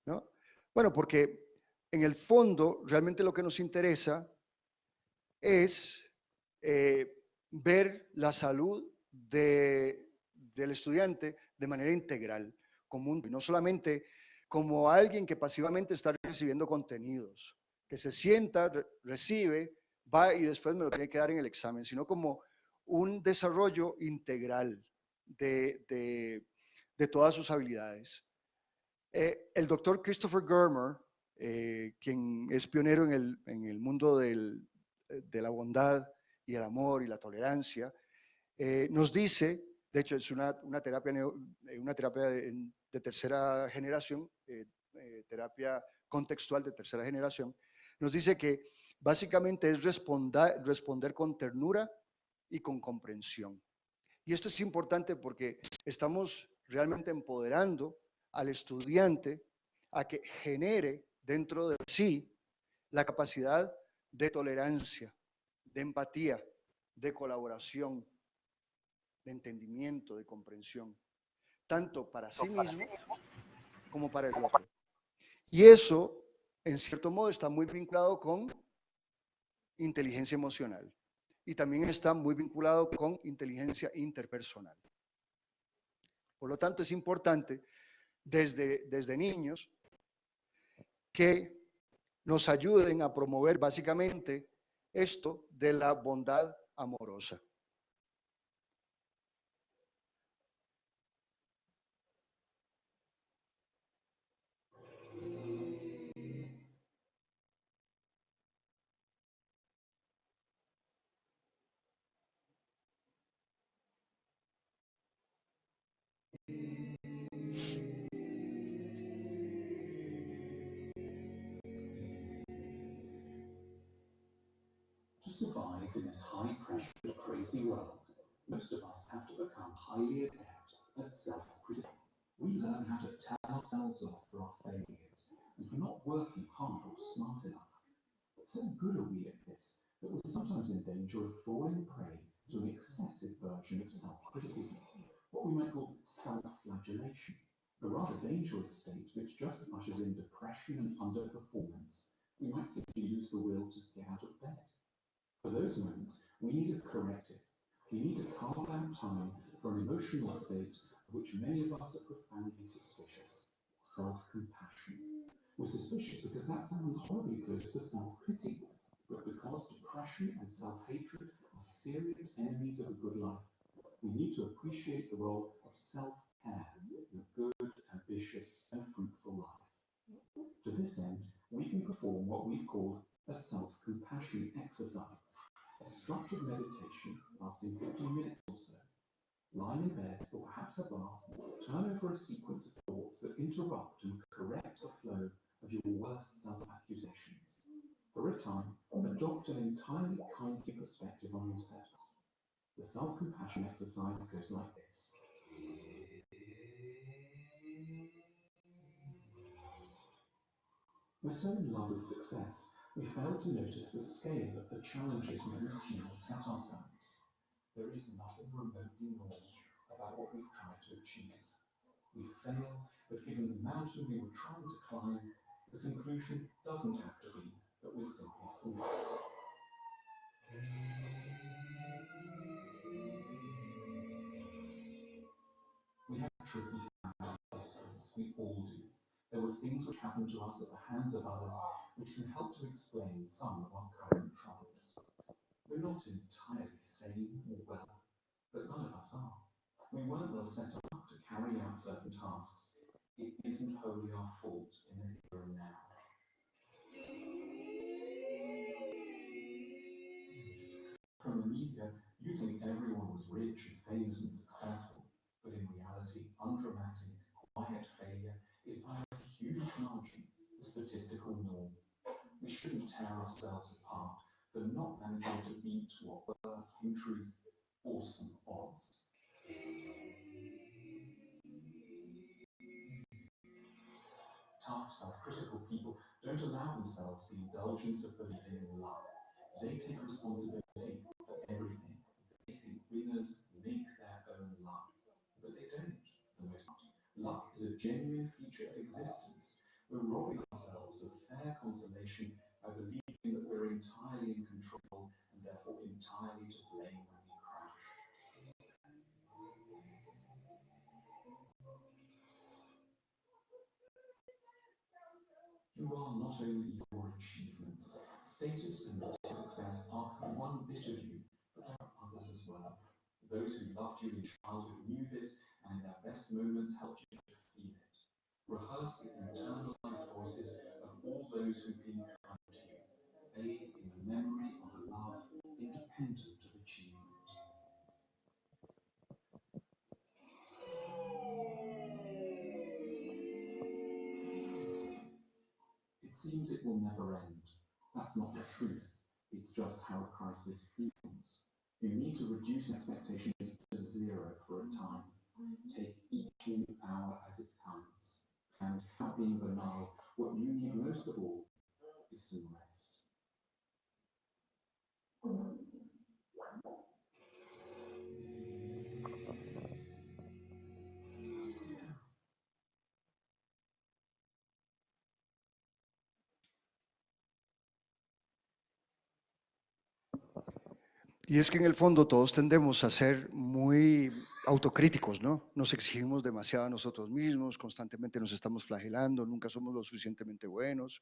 ¿No? Bueno, porque en el fondo realmente lo que nos interesa es ver la salud del estudiante de manera integral, y no solamente como alguien que pasivamente está recibiendo contenidos, que se sienta, recibe, va y después me lo tiene que dar en el examen, sino como un desarrollo integral de todas sus habilidades. El doctor Christopher Germer, quien es pionero en el mundo de la bondad y el amor y la tolerancia, nos dice, de hecho es una terapia de tercera generación, terapia contextual de tercera generación, nos dice que básicamente es responder con ternura y con comprensión. Y esto es importante porque estamos realmente empoderando al estudiante a que genere dentro de sí la capacidad de tolerancia, de empatía, de colaboración, de entendimiento, de comprensión. tanto para sí mismo como para el otro. Y eso, en cierto modo, está muy vinculado con inteligencia emocional y también está muy vinculado con inteligencia interpersonal. Por lo tanto, es importante desde niños que nos ayuden a promover básicamente esto de la bondad amorosa. To survive in this high-pressure, crazy world, most of us have to become highly adept at self-criticism. We learn how to tell ourselves off for our failures and for not working hard or smart enough. So good are we at this that we're sometimes in danger of falling prey to an excessive version of self-criticism, what we might call self-flagellation, a rather dangerous state which just ushers in depression and underperformance. We might simply lose the will to get out of bed. For those moments, we need a corrective. We need to carve out time for an emotional state of which many of us are profoundly suspicious: self-compassion. We're suspicious because that sounds horribly close to self-pity, but because depression and self-hatred are serious enemies of a good life, we need to appreciate the role of self-care in a good, ambitious, and fruitful life. To this end, we can perform what we've called a self-compassion exercise, a structured meditation lasting 15 minutes or so. Lying in bed or perhaps a bath, turn over a sequence of thoughts that interrupt and correct the flow of your worst self-accusations. For a time, adopt an entirely kindly perspective on yourselves. The self-compassion exercise goes like this. We're so in love with success, we fail to notice the scale of the challenges we routinely set ourselves. There is nothing remotely normal about what we've tried to achieve. We fail, but given the mountain we were trying to climb, the conclusion doesn't have to be that we're simply fools. We have tricky family histories, we all do. There were things which happened to us at the hands of others which can help to explain some of our current troubles. We're not entirely sane or well, but none of us are. We weren't well set up to carry out certain tasks. It isn't wholly our fault in the here and now. From the media, you think everyone was rich and famous and successful, but in reality, undramatic, quiet failure is by a huge margin the statistical norm. We shouldn't tear ourselves apart for not managing to beat what were, in truth, awesome odds. Tough, self-critical people don't allow themselves the indulgence of believing in luck. They take responsibility for everything. They think winners make their own luck, but they don't. For the most part, luck is a genuine feature of existence. We're robbing ourselves of fair consolation by believing that we're entirely in control and therefore entirely to blame when we crash. You are not only your achievements. Status and success are one bit of you, but there are others as well. Those who loved you in childhood knew this, and in their best moments helped you to feel it. Rehearse the internalized voices of all those who've been kind to you. Bathe in the memory of a love independent of achievement. It seems it will never end. That's not the truth. It's just how a crisis feels. You need to reduce expectations to zero for a time. Take each new hour as it comes. And without being banal, what you need most of all is some rest. Y es que en el fondo todos tendemos a ser muy autocríticos, ¿no? Nos exigimos demasiado a nosotros mismos, constantemente nos estamos flagelando, nunca somos lo suficientemente buenos.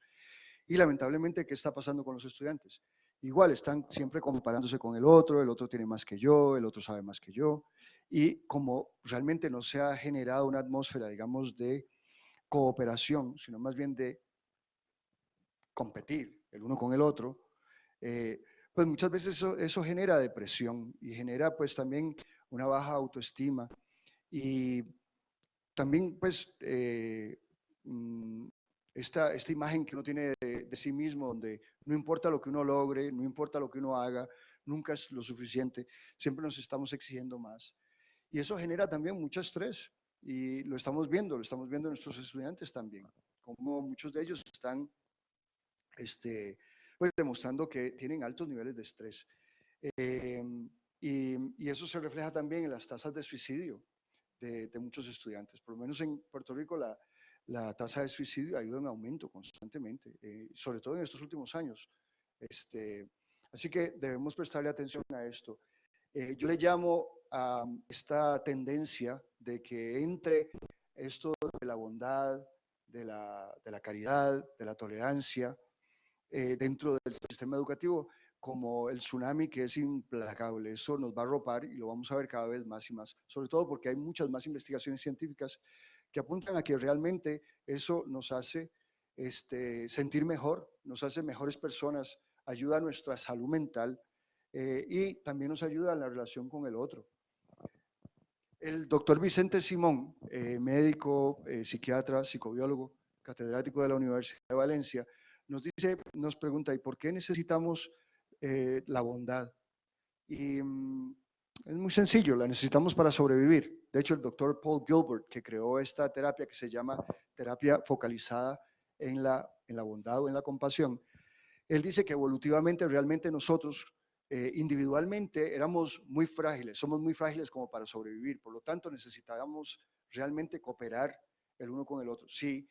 Y lamentablemente, ¿qué está pasando con los estudiantes? Igual están siempre comparándose con el otro tiene más que yo, el otro sabe más que yo. Y como realmente no se ha generado una atmósfera, digamos, de cooperación, sino más bien de competir el uno con el otro, eh, pues muchas veces eso genera depresión y genera pues también una baja autoestima y también pues mm, esta imagen que uno tiene de sí mismo, donde no importa lo que uno logre, no importa lo que uno haga, nunca es lo suficiente, siempre nos estamos exigiendo más. Y eso genera también mucho estrés y lo estamos viendo en nuestros estudiantes también, como muchos de ellos están pues demostrando que tienen altos niveles de estrés. Eh, y eso se refleja también en las tasas de suicidio de muchos estudiantes. Por lo menos en Puerto Rico la tasa de suicidio ha ido en aumento constantemente, sobre todo en estos últimos años. Así que debemos prestarle atención a esto. Yo le llamo a esta tendencia de que entre esto de la bondad, de la caridad, de la tolerancia, dentro del sistema educativo como el tsunami que es implacable. Eso nos va a arropar y lo vamos a ver cada vez más y más, sobre todo porque hay muchas más investigaciones científicas que apuntan a que realmente eso nos hace sentir mejor, nos hace mejores personas, ayuda a nuestra salud mental y también nos ayuda en la relación con el otro. El doctor Vicente Simón, médico, psiquiatra, psicobiólogo, catedrático de la Universidad de Valencia, nos pregunta, ¿y por qué necesitamos la bondad? Y es muy sencillo, la necesitamos para sobrevivir. De hecho, el doctor Paul Gilbert, que creó esta terapia que se llama terapia focalizada en la bondad o en la compasión, él dice que evolutivamente realmente nosotros individualmente éramos muy frágiles, somos muy frágiles como para sobrevivir, por lo tanto necesitábamos realmente cooperar el uno con el otro. Sí,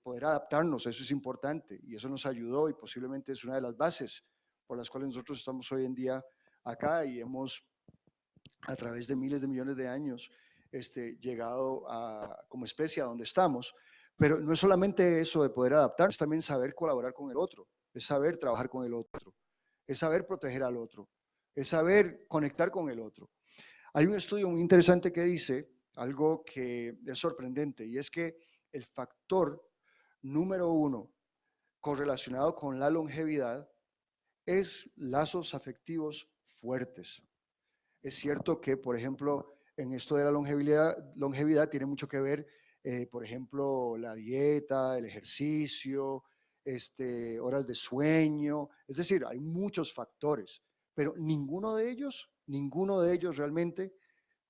poder adaptarnos, eso es importante y eso nos ayudó y posiblemente es una de las bases por las cuales nosotros estamos hoy en día acá y hemos a través de miles de millones de años llegado como especie a donde estamos. Pero no es solamente eso de poder adaptarnos, es también saber colaborar con el otro, es saber trabajar con el otro, es saber proteger al otro, es saber conectar con el otro. Hay un estudio muy interesante que dice algo que es sorprendente y es que el factor número uno correlacionado con la longevidad es lazos afectivos fuertes. Es cierto que, por ejemplo, en esto de la longevidad tiene mucho que ver, por ejemplo, la dieta, el ejercicio, horas de sueño, es decir, hay muchos factores, pero ninguno de ellos realmente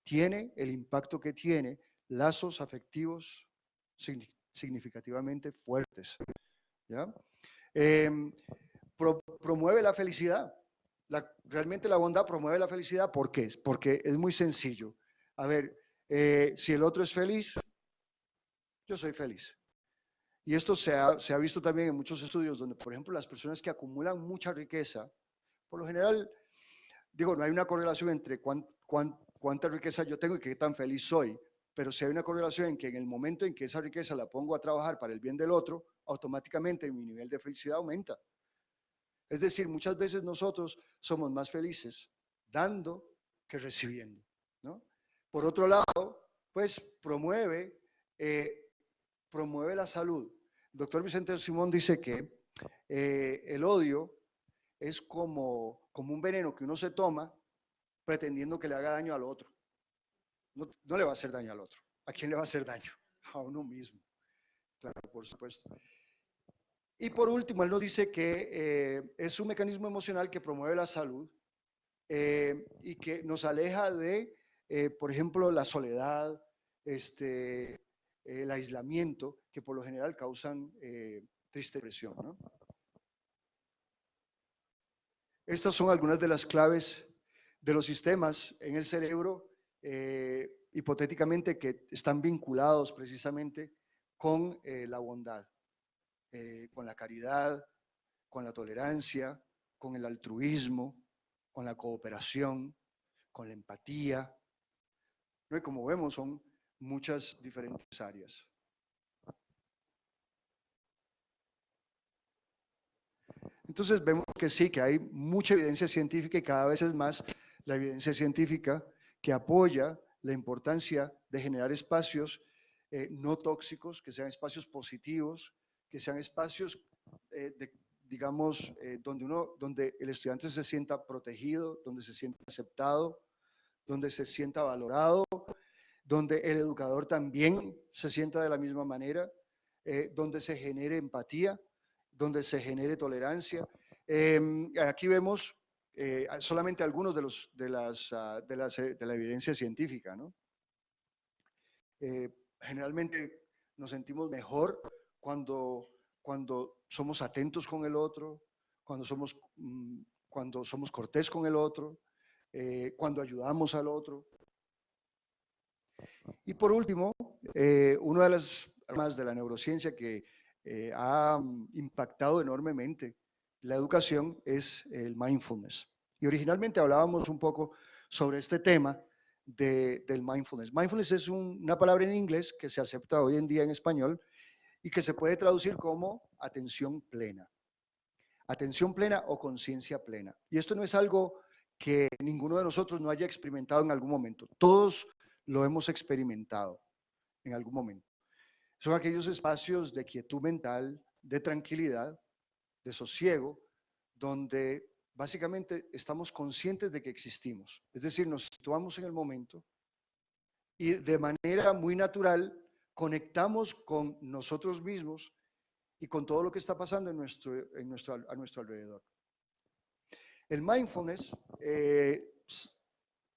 tiene el impacto que tiene lazos afectivos significativamente fuertes, ¿ya? Eh, promueve la felicidad. Realmente la bondad promueve la felicidad. ¿Por qué? Porque es muy sencillo. A ver, si el otro es feliz, yo soy feliz. Y esto se ha visto también en muchos estudios donde, por ejemplo, las personas que acumulan mucha riqueza, por lo general, digo, no hay una correlación entre cuánta riqueza yo tengo y qué tan feliz soy, pero sí hay una correlación en que en el momento en que esa riqueza la pongo a trabajar para el bien del otro, automáticamente mi nivel de felicidad aumenta. Es decir, muchas veces nosotros somos más felices dando que recibiendo, ¿no? Por otro lado, pues promueve la salud. El doctor Vicente Simón dice que el odio es como un veneno que uno se toma pretendiendo que le haga daño al otro. No le va a hacer daño al otro. ¿A quién le va a hacer daño? A uno mismo. Claro, por supuesto. Y por último, él nos dice que es un mecanismo emocional que promueve la salud y que nos aleja de, por ejemplo, la soledad, el aislamiento, que por lo general causan triste depresión, ¿no? Estas son algunas de las claves de los sistemas en el cerebro, hipotéticamente, que están vinculados precisamente con la bondad, con la caridad, con la tolerancia, con el altruismo, con la cooperación, con la empatía, ¿no? Y como vemos, son muchas diferentes áreas. Entonces vemos que sí, que hay mucha evidencia científica y cada vez es más la evidencia científica que apoya la importancia de generar espacios no tóxicos, que sean espacios positivos, que sean espacios, digamos, donde el estudiante se sienta protegido, donde se sienta aceptado, donde se sienta valorado, donde el educador también se sienta de la misma manera, donde se genere empatía, donde se genere tolerancia. Aquí vemos solamente algunos de la evidencia científica, ¿no? Generalmente nos sentimos mejor cuando somos atentos con el otro, cuando somos cortés con el otro, cuando ayudamos al otro. Y por último, una de las ramas de la neurociencia que ha impactado enormemente la educación es el mindfulness. Y originalmente hablábamos un poco sobre este tema del mindfulness. Mindfulness es una palabra en inglés que se acepta hoy en día en español y que se puede traducir como atención plena. Atención plena o conciencia plena. Y esto no es algo que ninguno de nosotros no haya experimentado en algún momento. Todos lo hemos experimentado en algún momento. Son aquellos espacios de quietud mental, de tranquilidad, de sosiego, donde básicamente estamos conscientes de que existimos. Es decir, nos situamos en el momento y de manera muy natural conectamos con nosotros mismos y con todo lo que está pasando a nuestro alrededor. El mindfulness,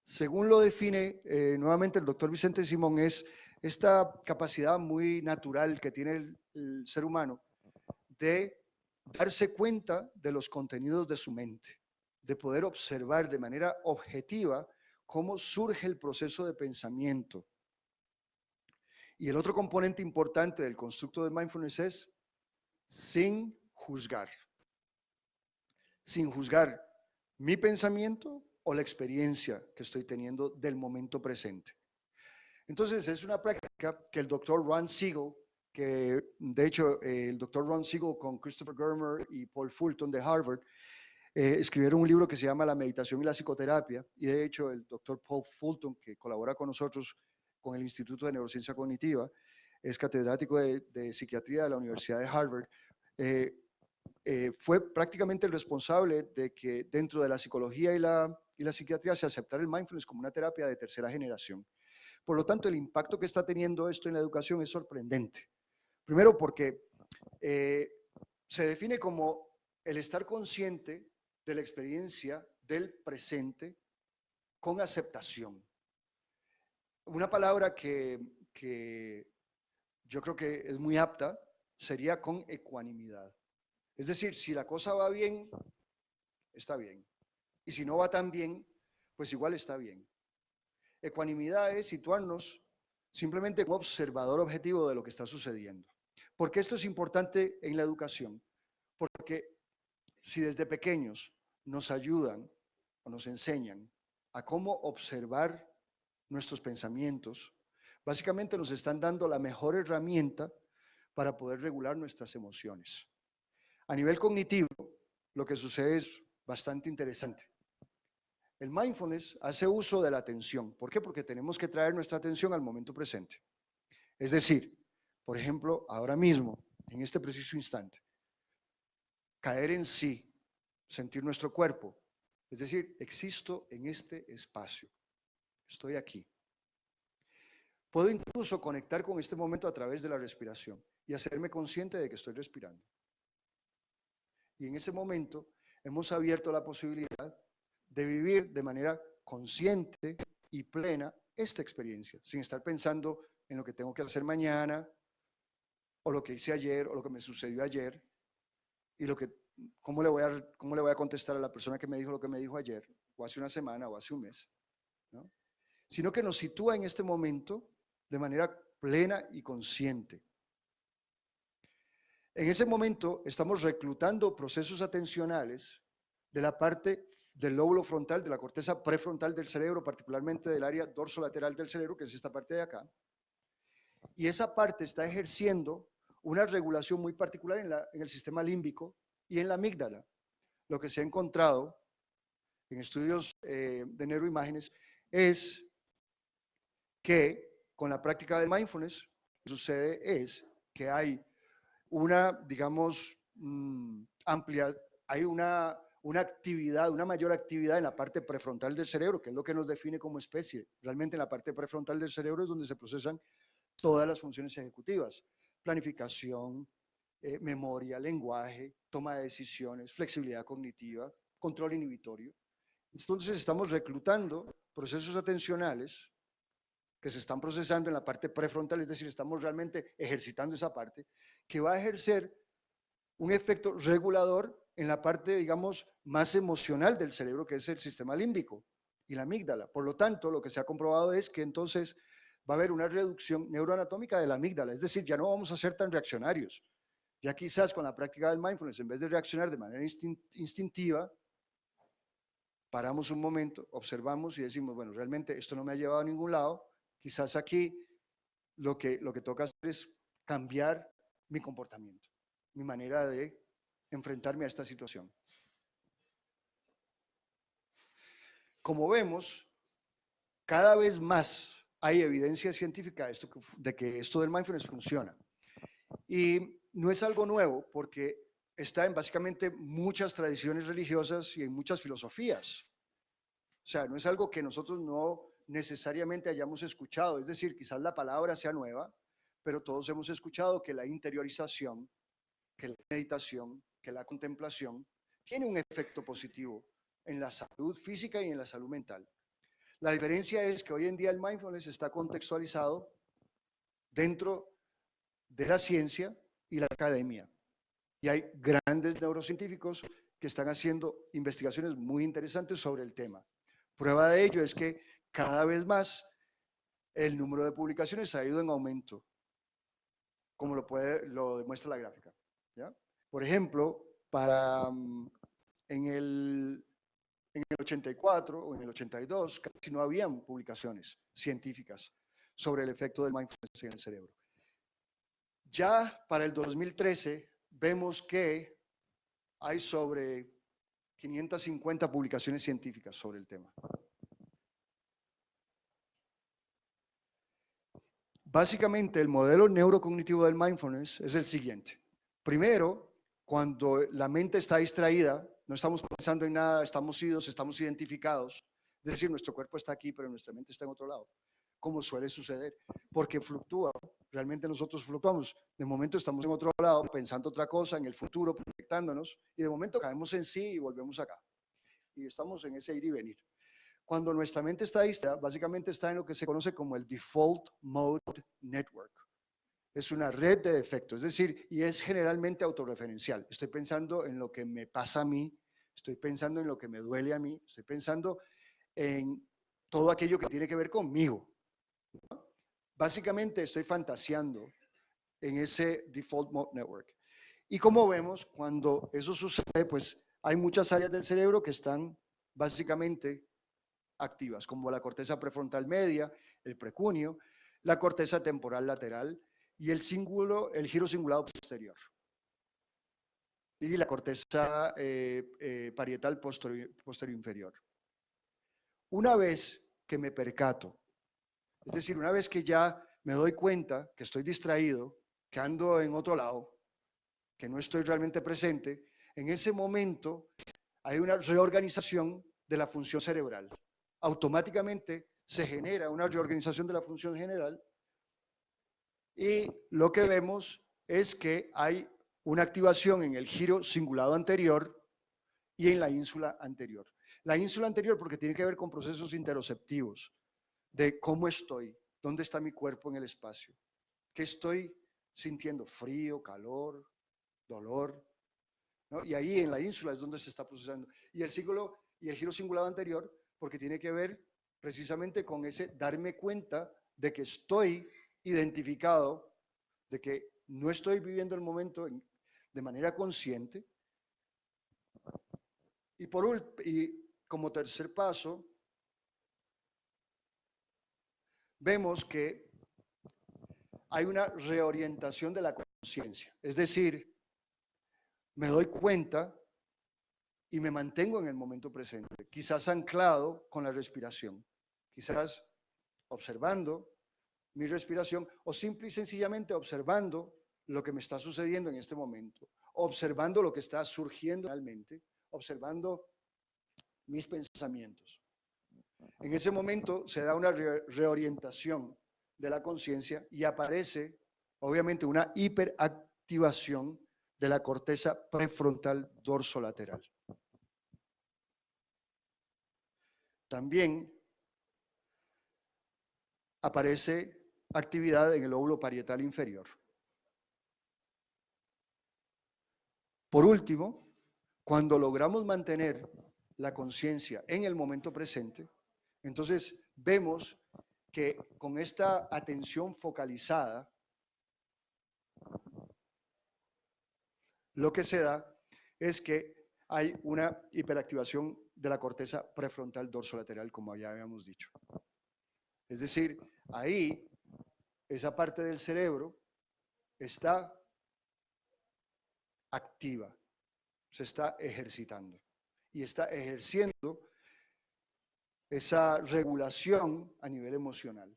según lo define nuevamente el doctor Vicente Simón, es esta capacidad muy natural que tiene el ser humano de darse cuenta de los contenidos de su mente, de poder observar de manera objetiva cómo surge el proceso de pensamiento. Y el otro componente importante del constructo de mindfulness es sin juzgar. Sin juzgar mi pensamiento o la experiencia que estoy teniendo del momento presente. Entonces, es una práctica que el doctor Ron Siegel, que de hecho el doctor Ron Siegel con Christopher Germer y Paul Fulton de Harvard, escribieron un libro que se llama La meditación y la psicoterapia, y de hecho el doctor Paul Fulton, que colabora con nosotros con el Instituto de Neurociencia Cognitiva, es catedrático de psiquiatría de la Universidad de Harvard, fue prácticamente el responsable de que dentro de la psicología y la psiquiatría se aceptara el mindfulness como una terapia de tercera generación. Por lo tanto, el impacto que está teniendo esto en la educación es sorprendente. Primero porque se define como el estar consciente de la experiencia del presente con aceptación. Una palabra que yo creo que es muy apta sería con ecuanimidad. Es decir, si la cosa va bien, está bien. Y si no va tan bien, pues igual está bien. Ecuanimidad es situarnos simplemente como observador objetivo de lo que está sucediendo. ¿Por qué esto es importante en la educación? Porque si desde pequeños nos ayudan o nos enseñan a cómo observar nuestros pensamientos, básicamente nos están dando la mejor herramienta para poder regular nuestras emociones. A nivel cognitivo, lo que sucede es bastante interesante. El mindfulness hace uso de la atención. ¿Por qué? Porque tenemos que traer nuestra atención al momento presente. Es decir, por ejemplo, ahora mismo, en este preciso instante, caer en sí, sentir nuestro cuerpo. Es decir, existo en este espacio. Estoy aquí. Puedo incluso conectar con este momento a través de la respiración y hacerme consciente de que estoy respirando. Y en ese momento hemos abierto la posibilidad de vivir de manera consciente y plena esta experiencia, sin estar pensando en lo que tengo que hacer mañana, o lo que hice ayer, o lo que me sucedió ayer, y cómo le voy a contestar a la persona que me dijo lo que me dijo ayer, o hace una semana, o hace un mes, ¿no? Sino que nos sitúa en este momento de manera plena y consciente. En ese momento estamos reclutando procesos atencionales de la parte del lóbulo frontal, de la corteza prefrontal del cerebro, particularmente del área dorsolateral del cerebro, que es esta parte de acá. Y esa parte está ejerciendo una regulación muy particular en el sistema límbico y en la amígdala. Lo que se ha encontrado en estudios de neuroimágenes es que con la práctica del mindfulness, lo que sucede es que hay una, digamos, amplia, hay una actividad, una mayor actividad en la parte prefrontal del cerebro, que es lo que nos define como especie. Realmente en la parte prefrontal del cerebro es donde se procesan todas las funciones ejecutivas: planificación, memoria, lenguaje, toma de decisiones, flexibilidad cognitiva, control inhibitorio. Entonces estamos reclutando procesos atencionales que se están procesando en la parte prefrontal, es decir, estamos realmente ejercitando esa parte, que va a ejercer un efecto regulador en la parte, digamos, más emocional del cerebro, que es el sistema límbico y la amígdala. Por lo tanto, lo que se ha comprobado es que entonces va a haber una reducción neuroanatómica de la amígdala, es decir, ya no vamos a ser tan reaccionarios. Ya quizás con la práctica del mindfulness, en vez de reaccionar de manera instintiva, paramos un momento, observamos y decimos, bueno, realmente esto no me ha llevado a ningún lado. Quizás aquí lo que toca hacer es cambiar mi comportamiento, mi manera de enfrentarme a esta situación. Como vemos, cada vez más hay evidencia científica de que esto del mindfulness funciona. Y no es algo nuevo porque está en básicamente muchas tradiciones religiosas y en muchas filosofías. O sea, no es algo que nosotros no necesariamente hayamos escuchado, es decir, quizás la palabra sea nueva, pero todos hemos escuchado que la interiorización, que la meditación, que la contemplación tiene un efecto positivo en la salud física y en la salud mental. La diferencia es que hoy en día el mindfulness está contextualizado dentro de la ciencia y la academia. Y hay grandes neurocientíficos que están haciendo investigaciones muy interesantes sobre el tema. Prueba de ello es que cada vez más el número de publicaciones ha ido en aumento, como lo demuestra la gráfica, ¿ya? Por ejemplo, en el 84 o en el 82 casi no habían publicaciones científicas sobre el efecto del mindfulness en el cerebro. Ya para el 2013 vemos que hay sobre 550 publicaciones científicas sobre el tema. Básicamente, el modelo neurocognitivo del mindfulness es el siguiente. Primero, cuando la mente está distraída, no estamos pensando en nada, estamos idos, estamos identificados, es decir, nuestro cuerpo está aquí, pero nuestra mente está en otro lado, como suele suceder, porque fluctúa, realmente nosotros fluctuamos, de momento estamos en otro lado, pensando otra cosa, en el futuro, proyectándonos, y de momento caemos en sí y volvemos acá, y estamos en ese ir y venir. Cuando nuestra mente está distraída, básicamente está en lo que se conoce como el Default Mode Network. Es una red de defectos, es decir, y es generalmente autorreferencial. Estoy pensando en lo que me pasa a mí, estoy pensando en lo que me duele a mí, estoy pensando en todo aquello que tiene que ver conmigo. Básicamente estoy fantaseando en ese Default Mode Network. Y como vemos, cuando eso sucede, pues hay muchas áreas del cerebro que están básicamente activas, como la corteza prefrontal media, el precunio, la corteza temporal lateral y el giro cingulado posterior. Y la corteza parietal posterior inferior. Una vez que me percato, es decir, una vez que ya me doy cuenta que estoy distraído, que ando en otro lado, que no estoy realmente presente, en ese momento hay una reorganización de la función cerebral. Automáticamente se genera una reorganización de la función general y lo que vemos es que hay una activación en el giro cingulado anterior y en la ínsula anterior. La ínsula anterior porque tiene que ver con procesos interoceptivos, de cómo estoy, dónde está mi cuerpo en el espacio, qué estoy sintiendo, frío, calor, dolor, ¿no? Y ahí en la ínsula es donde se está procesando. Y el giro cingulado anterior porque tiene que ver precisamente con ese darme cuenta de que estoy identificado, de que no estoy viviendo el momento de manera consciente. Y como tercer paso, vemos que hay una reorientación de la conciencia. Es decir, me doy cuenta y me mantengo en el momento presente, quizás anclado con la respiración, quizás observando mi respiración o simple y sencillamente observando lo que me está sucediendo en este momento, observando lo que está surgiendo realmente, observando mis pensamientos. En ese momento se da una reorientación de la conciencia y aparece, obviamente, una hiperactivación de la corteza prefrontal dorsolateral. También aparece actividad en el lóbulo parietal inferior. Por último, cuando logramos mantener la conciencia en el momento presente, entonces vemos que con esta atención focalizada, lo que se da es que hay una hiperactivación de la corteza prefrontal dorsolateral, como ya habíamos dicho. Es decir, ahí esa parte del cerebro está activa, se está ejercitando y está ejerciendo esa regulación a nivel emocional.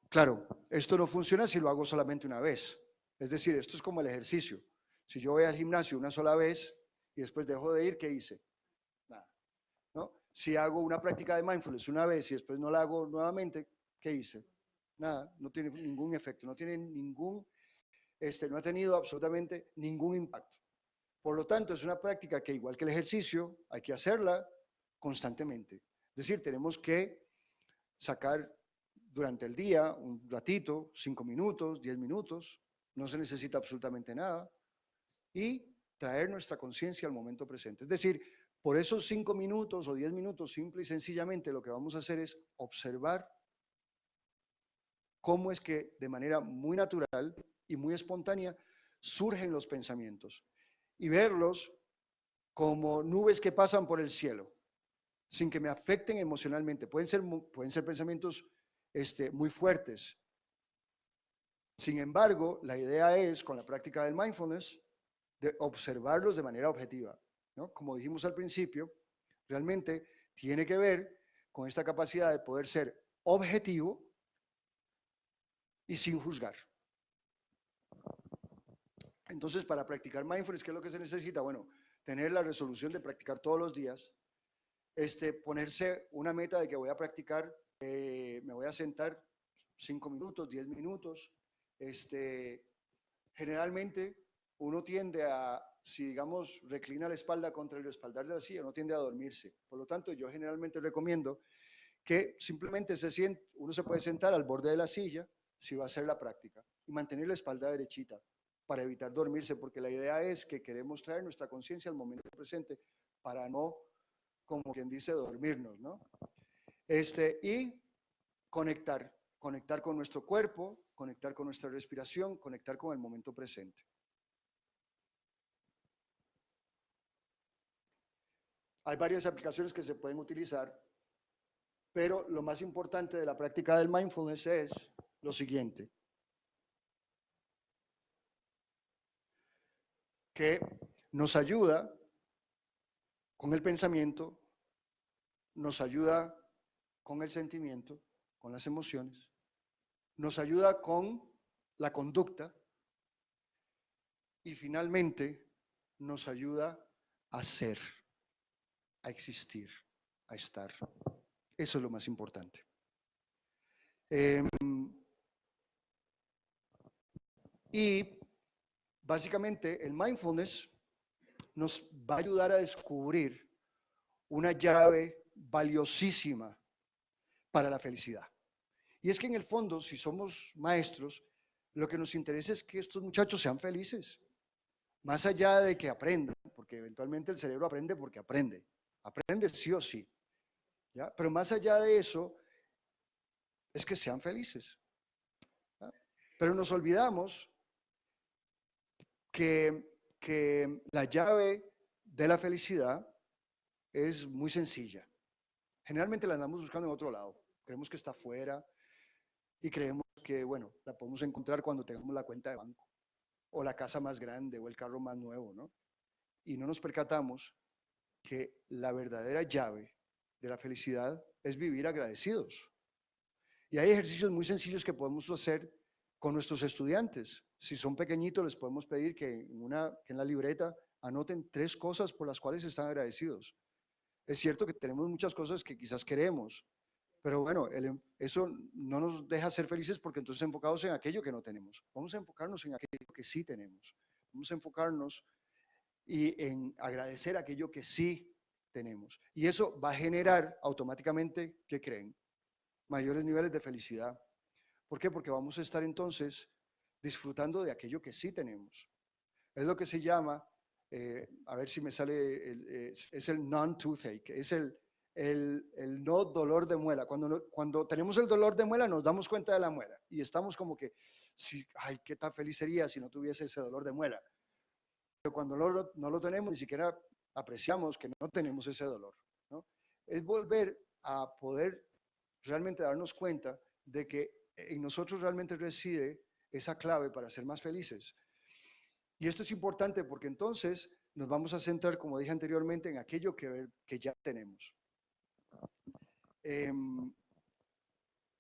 Claro, esto no funciona si lo hago solamente una vez. Es decir, esto es como el ejercicio. Si yo voy al gimnasio una sola vez y después dejo de ir, ¿qué hice? Nada, ¿no? Si hago una práctica de mindfulness una vez y después no la hago nuevamente, ¿qué hice? Nada, no tiene ningún efecto, no tiene ningún, no ha tenido absolutamente ningún impacto. Por lo tanto, es una práctica que, igual que el ejercicio, hay que hacerla constantemente. Es decir, tenemos que sacar durante el día un ratito, 5 minutos, 10 minutos, no se necesita absolutamente nada, y traer nuestra conciencia al momento presente. Es decir, por esos 5 minutos o 10 minutos, simple y sencillamente lo que vamos a hacer es observar cómo es que de manera muy natural y muy espontánea surgen los pensamientos y verlos como nubes que pasan por el cielo, sin que me afecten emocionalmente. Pueden ser pensamientos muy fuertes. Sin embargo, la idea es, con la práctica del mindfulness, de observarlos de manera objetiva, ¿no? Como dijimos al principio, realmente tiene que ver con esta capacidad de poder ser objetivo y sin juzgar. Entonces, para practicar mindfulness, ¿qué es lo que se necesita? Bueno, tener la resolución de practicar todos los días, ponerse una meta de que voy a practicar, me voy a sentar 5 minutos, 10 minutos. Generalmente uno tiende a, si digamos reclina la espalda contra el respaldar de la silla, uno tiende a dormirse. Por lo tanto, yo generalmente recomiendo que simplemente uno se puede sentar al borde de la silla si va a hacer la práctica y mantener la espalda derechita para evitar dormirse, porque la idea es que queremos traer nuestra conciencia al momento presente para no, como quien dice, dormirnos, ¿no? Y conectar con nuestro cuerpo, conectar con nuestra respiración, conectar con el momento presente. Hay varias aplicaciones que se pueden utilizar, pero lo más importante de la práctica del mindfulness es lo siguiente: que nos ayuda con el pensamiento, nos ayuda con el sentimiento, con las emociones, nos ayuda con la conducta y finalmente nos ayuda a ser, a existir, a estar. Eso es lo más importante. Y básicamente el mindfulness nos va a ayudar a descubrir una llave valiosísima para la felicidad. Y es que en el fondo, si somos maestros, lo que nos interesa es que estos muchachos sean felices, más allá de que aprendan, porque eventualmente el cerebro aprende porque aprende sí o sí, ¿ya? Pero más allá de eso, es que sean felices, ¿ya? Pero nos olvidamos que la llave de la felicidad es muy sencilla. Generalmente la andamos buscando en otro lado. Creemos que está afuera y creemos que, bueno, la podemos encontrar cuando tengamos la cuenta de banco o la casa más grande o el carro más nuevo, ¿no? Y no nos percatamos que la verdadera llave de la felicidad es vivir agradecidos. Y hay ejercicios muy sencillos que podemos hacer con nuestros estudiantes. Si son pequeñitos, les podemos pedir que en la libreta anoten 3 cosas por las cuales están agradecidos. Es cierto que tenemos muchas cosas que quizás queremos, pero bueno, eso no nos deja ser felices porque entonces enfocados en aquello que no tenemos. Vamos a enfocarnos en aquello que sí tenemos. Vamos a enfocarnos y en agradecer aquello que sí tenemos. Y eso va a generar automáticamente, ¿qué creen? Mayores niveles de felicidad. ¿Por qué? Porque vamos a estar entonces disfrutando de aquello que sí tenemos. Es lo que se llama, a ver si me sale, es el non-toothache, es el no dolor de muela. Cuando tenemos el dolor de muela nos damos cuenta de la muela y estamos como que, sí, ay, qué tan feliz sería si no tuviese ese dolor de muela. Pero cuando no lo tenemos, ni siquiera apreciamos que no tenemos ese dolor, ¿no? Es volver a poder realmente darnos cuenta de que en nosotros realmente reside esa clave para ser más felices. Y esto es importante porque entonces nos vamos a centrar, como dije anteriormente, en aquello que ya tenemos.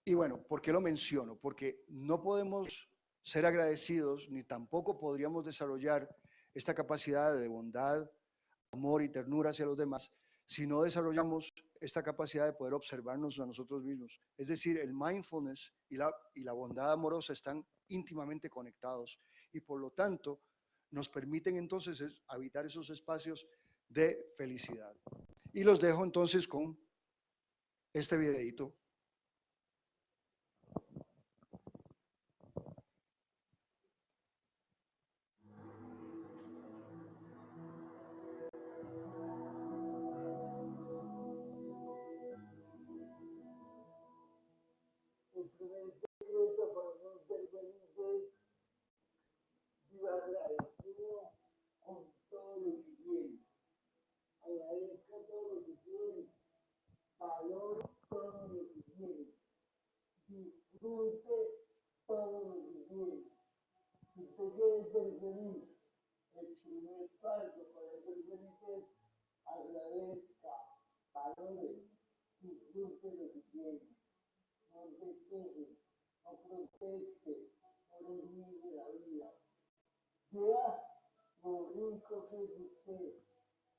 Y bueno, ¿por qué lo menciono? Porque no podemos ser agradecidos ni tampoco podríamos desarrollar esta capacidad de bondad, amor y ternura hacia los demás si no desarrollamos esta capacidad de poder observarnos a nosotros mismos. Es decir, el mindfulness y la bondad amorosa están íntimamente conectados y por lo tanto nos permiten entonces habitar esos espacios de felicidad. Y los dejo entonces con este videito. El primer secreto para no ser feliz es vivir agradecido con todo lo que tiene. Agradezca todo lo que tiene. Valore todo lo que tiene. Disfrute todo lo que tiene. Si usted quiere ser feliz, el primer paso para ser feliz es agradezca, valore, disfrute lo que tiene. No se queje, no proteste, no reniegue la vida. Sea lo rico que es usted,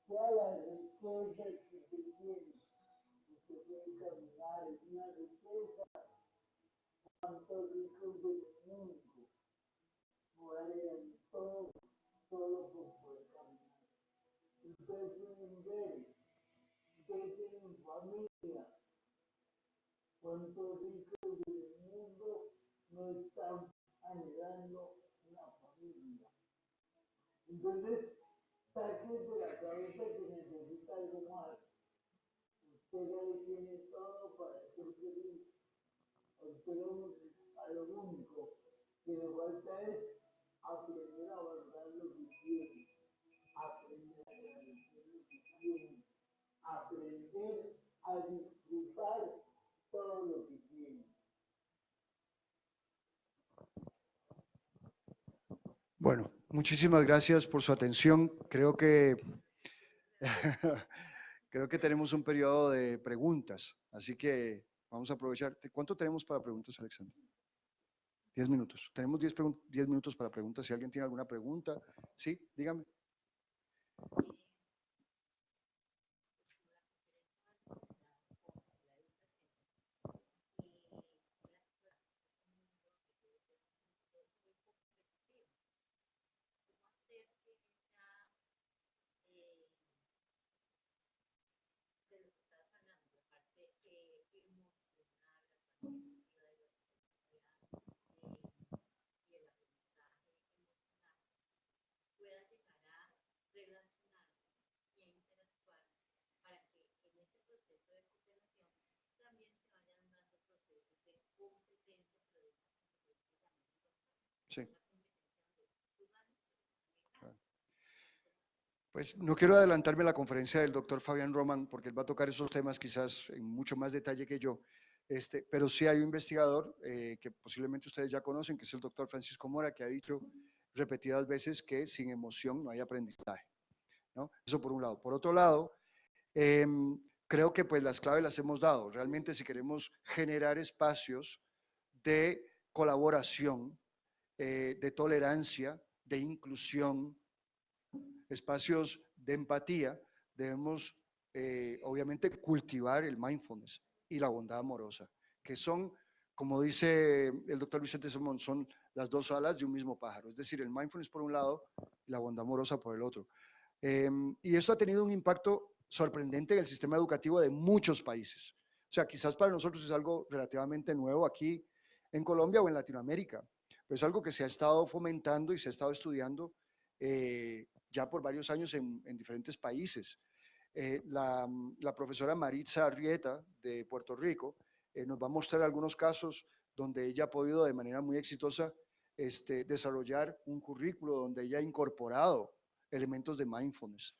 sea la riqueza que usted tiene. Usted puede caminar en una riqueza, cuántos ricos del mundo mueren todos solo por poder caminar. Ustedes pueden ver, ustedes tienen familia, cuántos ricos del mundo no están anhelando una familia. Entonces, saques de la cabeza que necesita algo más. Usted ya tiene todo para ser feliz. Usted a lo único que le falta es aprender a valorar lo que tiene, aprender a agradecer lo que tiene, aprender a disfrutar todo lo que tiene. Bueno, muchísimas gracias por su atención. Creo que creo que tenemos un periodo de preguntas, así que vamos a aprovechar. ¿Cuánto tenemos para preguntas, Alexander? 10 minutos. Tenemos 10 minutos para preguntas. Si alguien tiene alguna pregunta, sí, dígame. Sí. Pues no quiero adelantarme a la conferencia del doctor Fabián Román, porque él va a tocar esos temas quizás en mucho más detalle que yo, pero sí hay un investigador que posiblemente ustedes ya conocen, que es el doctor Francisco Mora, que ha dicho repetidas veces que sin emoción no hay aprendizaje, ¿no? Eso por un lado. Por otro lado, creo que pues las claves las hemos dado. Realmente si queremos generar espacios de colaboración, de tolerancia, de inclusión, espacios de empatía, debemos obviamente cultivar el mindfulness y la bondad amorosa, que son, como dice el doctor Vicente Simón, son las dos alas de un mismo pájaro, es decir, el mindfulness por un lado y la bondad amorosa por el otro. Y esto ha tenido un impacto sorprendente en el sistema educativo de muchos países. O sea, quizás para nosotros es algo relativamente nuevo aquí en Colombia o en Latinoamérica, pero es algo que se ha estado fomentando y se ha estado estudiando ya por varios años en diferentes países. La profesora Maritza Arrieta de Puerto Rico nos va a mostrar algunos casos donde ella ha podido de manera muy exitosa desarrollar un currículo donde ella ha incorporado elementos de mindfulness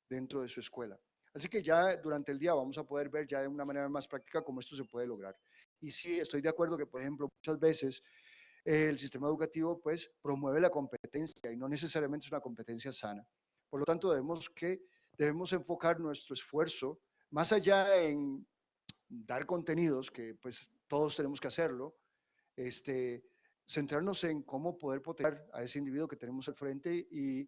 dentro de su escuela. Así que ya durante el día vamos a poder ver ya de una manera más práctica cómo esto se puede lograr. Y sí, estoy de acuerdo que, por ejemplo, muchas veces el sistema educativo pues promueve la competencia y no necesariamente es una competencia sana. Por lo tanto, debemos enfocar nuestro esfuerzo más allá en dar contenidos, que pues todos tenemos que hacerlo, centrarnos en cómo poder potenciar a ese individuo que tenemos al frente y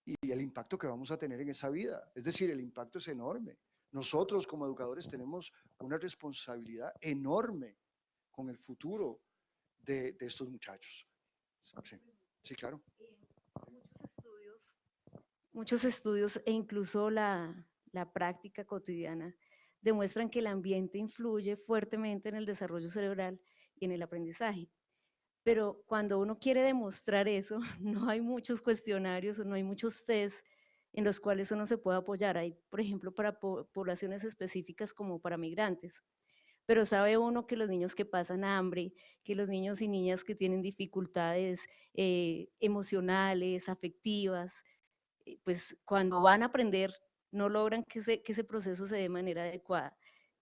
el impacto que vamos a tener en esa vida. Es decir, el impacto es enorme. Nosotros como educadores tenemos una responsabilidad enorme con el futuro de estos muchachos. Sí, sí, claro. Muchos estudios e incluso la práctica cotidiana demuestran que el ambiente influye fuertemente en el desarrollo cerebral y en el aprendizaje. Pero cuando uno quiere demostrar eso, no hay muchos cuestionarios o no hay muchos test en los cuales uno se puede apoyar. Hay, por ejemplo, para poblaciones específicas como para migrantes. Pero sabe uno que los niños que pasan hambre, que los niños y niñas que tienen dificultades emocionales, afectivas, pues cuando van a aprender no logran que ese proceso se dé de manera adecuada.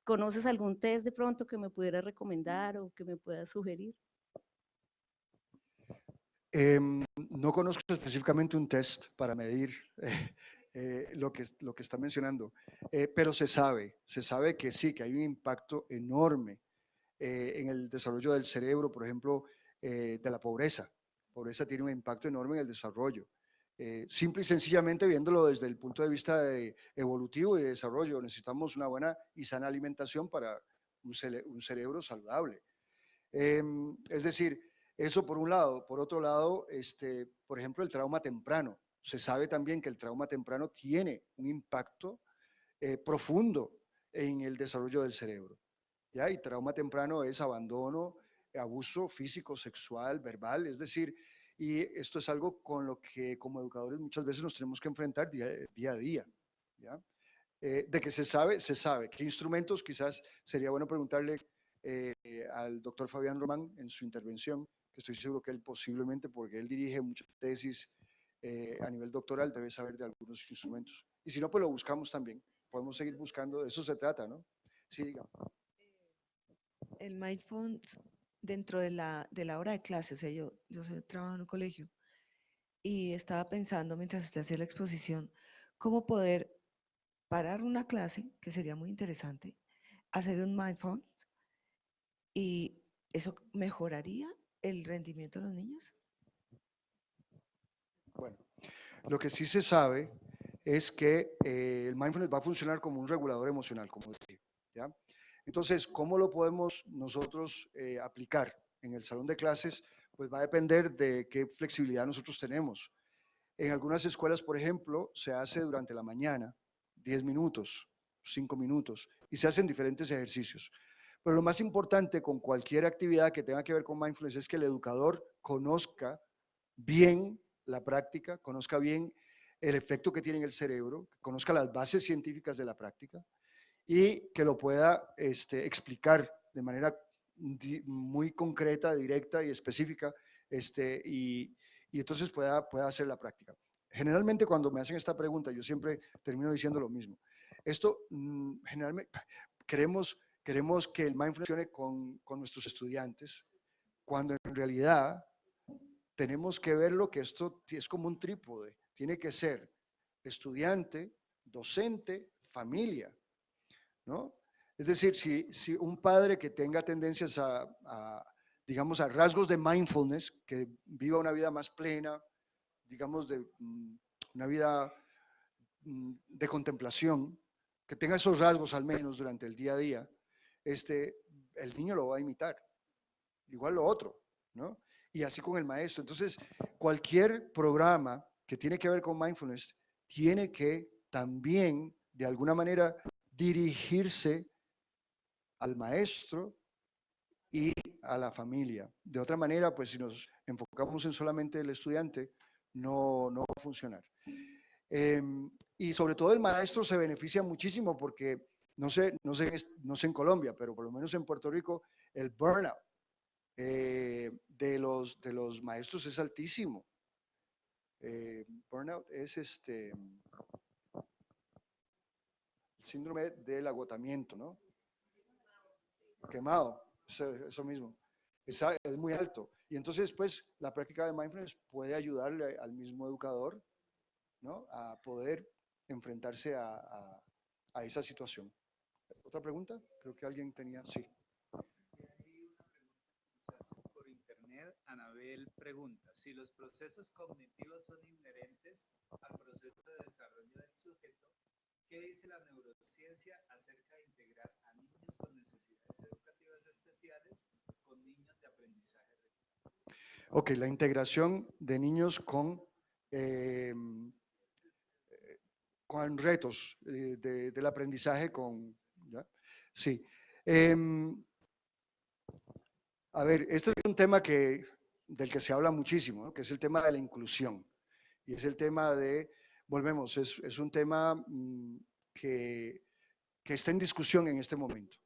¿Conoces algún test de pronto que me pudiera recomendar o que me pueda sugerir? No conozco específicamente un test para medir lo que está mencionando, pero se sabe que sí, que hay un impacto enorme en el desarrollo del cerebro, por ejemplo, de la pobreza. La pobreza tiene un impacto enorme en el desarrollo. Simple y sencillamente viéndolo desde el punto de vista evolutivo y de desarrollo, necesitamos una buena y sana alimentación para un cerebro saludable. Es decir, eso por un lado. Por otro lado, por ejemplo, el trauma temprano. Se sabe también que el trauma temprano tiene un impacto profundo en el desarrollo del cerebro. ¿Ya? Y trauma temprano es abandono, abuso físico, sexual, verbal, es decir, y esto es algo con lo que como educadores muchas veces nos tenemos que enfrentar día a día. ¿Ya? De que se sabe, se sabe. ¿Qué instrumentos? Quizás sería bueno preguntarle al doctor Fabián Román en su intervención, que estoy seguro que él posiblemente, porque él dirige muchas tesis a nivel doctoral, debe saber de algunos instrumentos. Y si no, pues lo buscamos también. Podemos seguir buscando, de eso se trata, ¿no? Sí, diga. El mindfulness dentro de la hora de clase, o sea, yo trabajo en un colegio y estaba pensando mientras usted hacía la exposición, cómo poder parar una clase, que sería muy interesante, hacer un mindfulness y eso mejoraría el rendimiento de los niños. Bueno, lo que sí se sabe es que el mindfulness va a funcionar como un regulador emocional, como decía, ¿ya? Entonces, ¿cómo lo podemos nosotros aplicar en el salón de clases? Pues va a depender de qué flexibilidad nosotros tenemos. En algunas escuelas, por ejemplo, se hace durante la mañana, 10 minutos, 5 minutos, y se hacen diferentes ejercicios. Pero lo más importante con cualquier actividad que tenga que ver con mindfulness es que el educador conozca bien la práctica, conozca bien el efecto que tiene en el cerebro, conozca las bases científicas de la práctica y que lo pueda explicar de manera muy concreta, directa y específica y entonces pueda hacer la práctica. Generalmente cuando me hacen esta pregunta, yo siempre termino diciendo lo mismo. Esto, generalmente, queremos que el mindfulness funcione con nuestros estudiantes, cuando en realidad tenemos que verlo que esto es como un trípode. Tiene que ser estudiante, docente, familia, ¿no? Es decir, si un padre que tenga tendencias digamos, a rasgos de mindfulness, que viva una vida más plena, digamos, de una vida de contemplación, que tenga esos rasgos al menos durante el día a día, el niño lo va a imitar. Igual lo otro, ¿no? Y así con el maestro. Entonces, cualquier programa que tiene que ver con mindfulness tiene que también, de alguna manera, dirigirse al maestro y a la familia. De otra manera, pues si nos enfocamos en solamente el estudiante, no va a funcionar. Y sobre todo el maestro se beneficia muchísimo porque, no sé en Colombia, pero por lo menos en Puerto Rico, el burnout de los maestros es altísimo. Burnout es el síndrome del agotamiento, ¿no? Quemado, eso mismo. Es muy alto. Y entonces, pues, la práctica de mindfulness puede ayudarle al mismo educador, ¿no? A poder enfrentarse a esa situación. ¿Otra pregunta? Creo que alguien tenía, sí. Por internet, Anabel pregunta, si los procesos cognitivos son inherentes al proceso de desarrollo del sujeto, ¿qué dice la neurociencia acerca de integrar a niños con necesidades educativas especiales con niños de aprendizaje regular? Ok, la integración de niños con retos del aprendizaje ¿ya? Sí. A ver, este es un tema del que se habla muchísimo, ¿no? Que es el tema de la inclusión. Y es el tema volvemos, es un tema que está en discusión en este momento.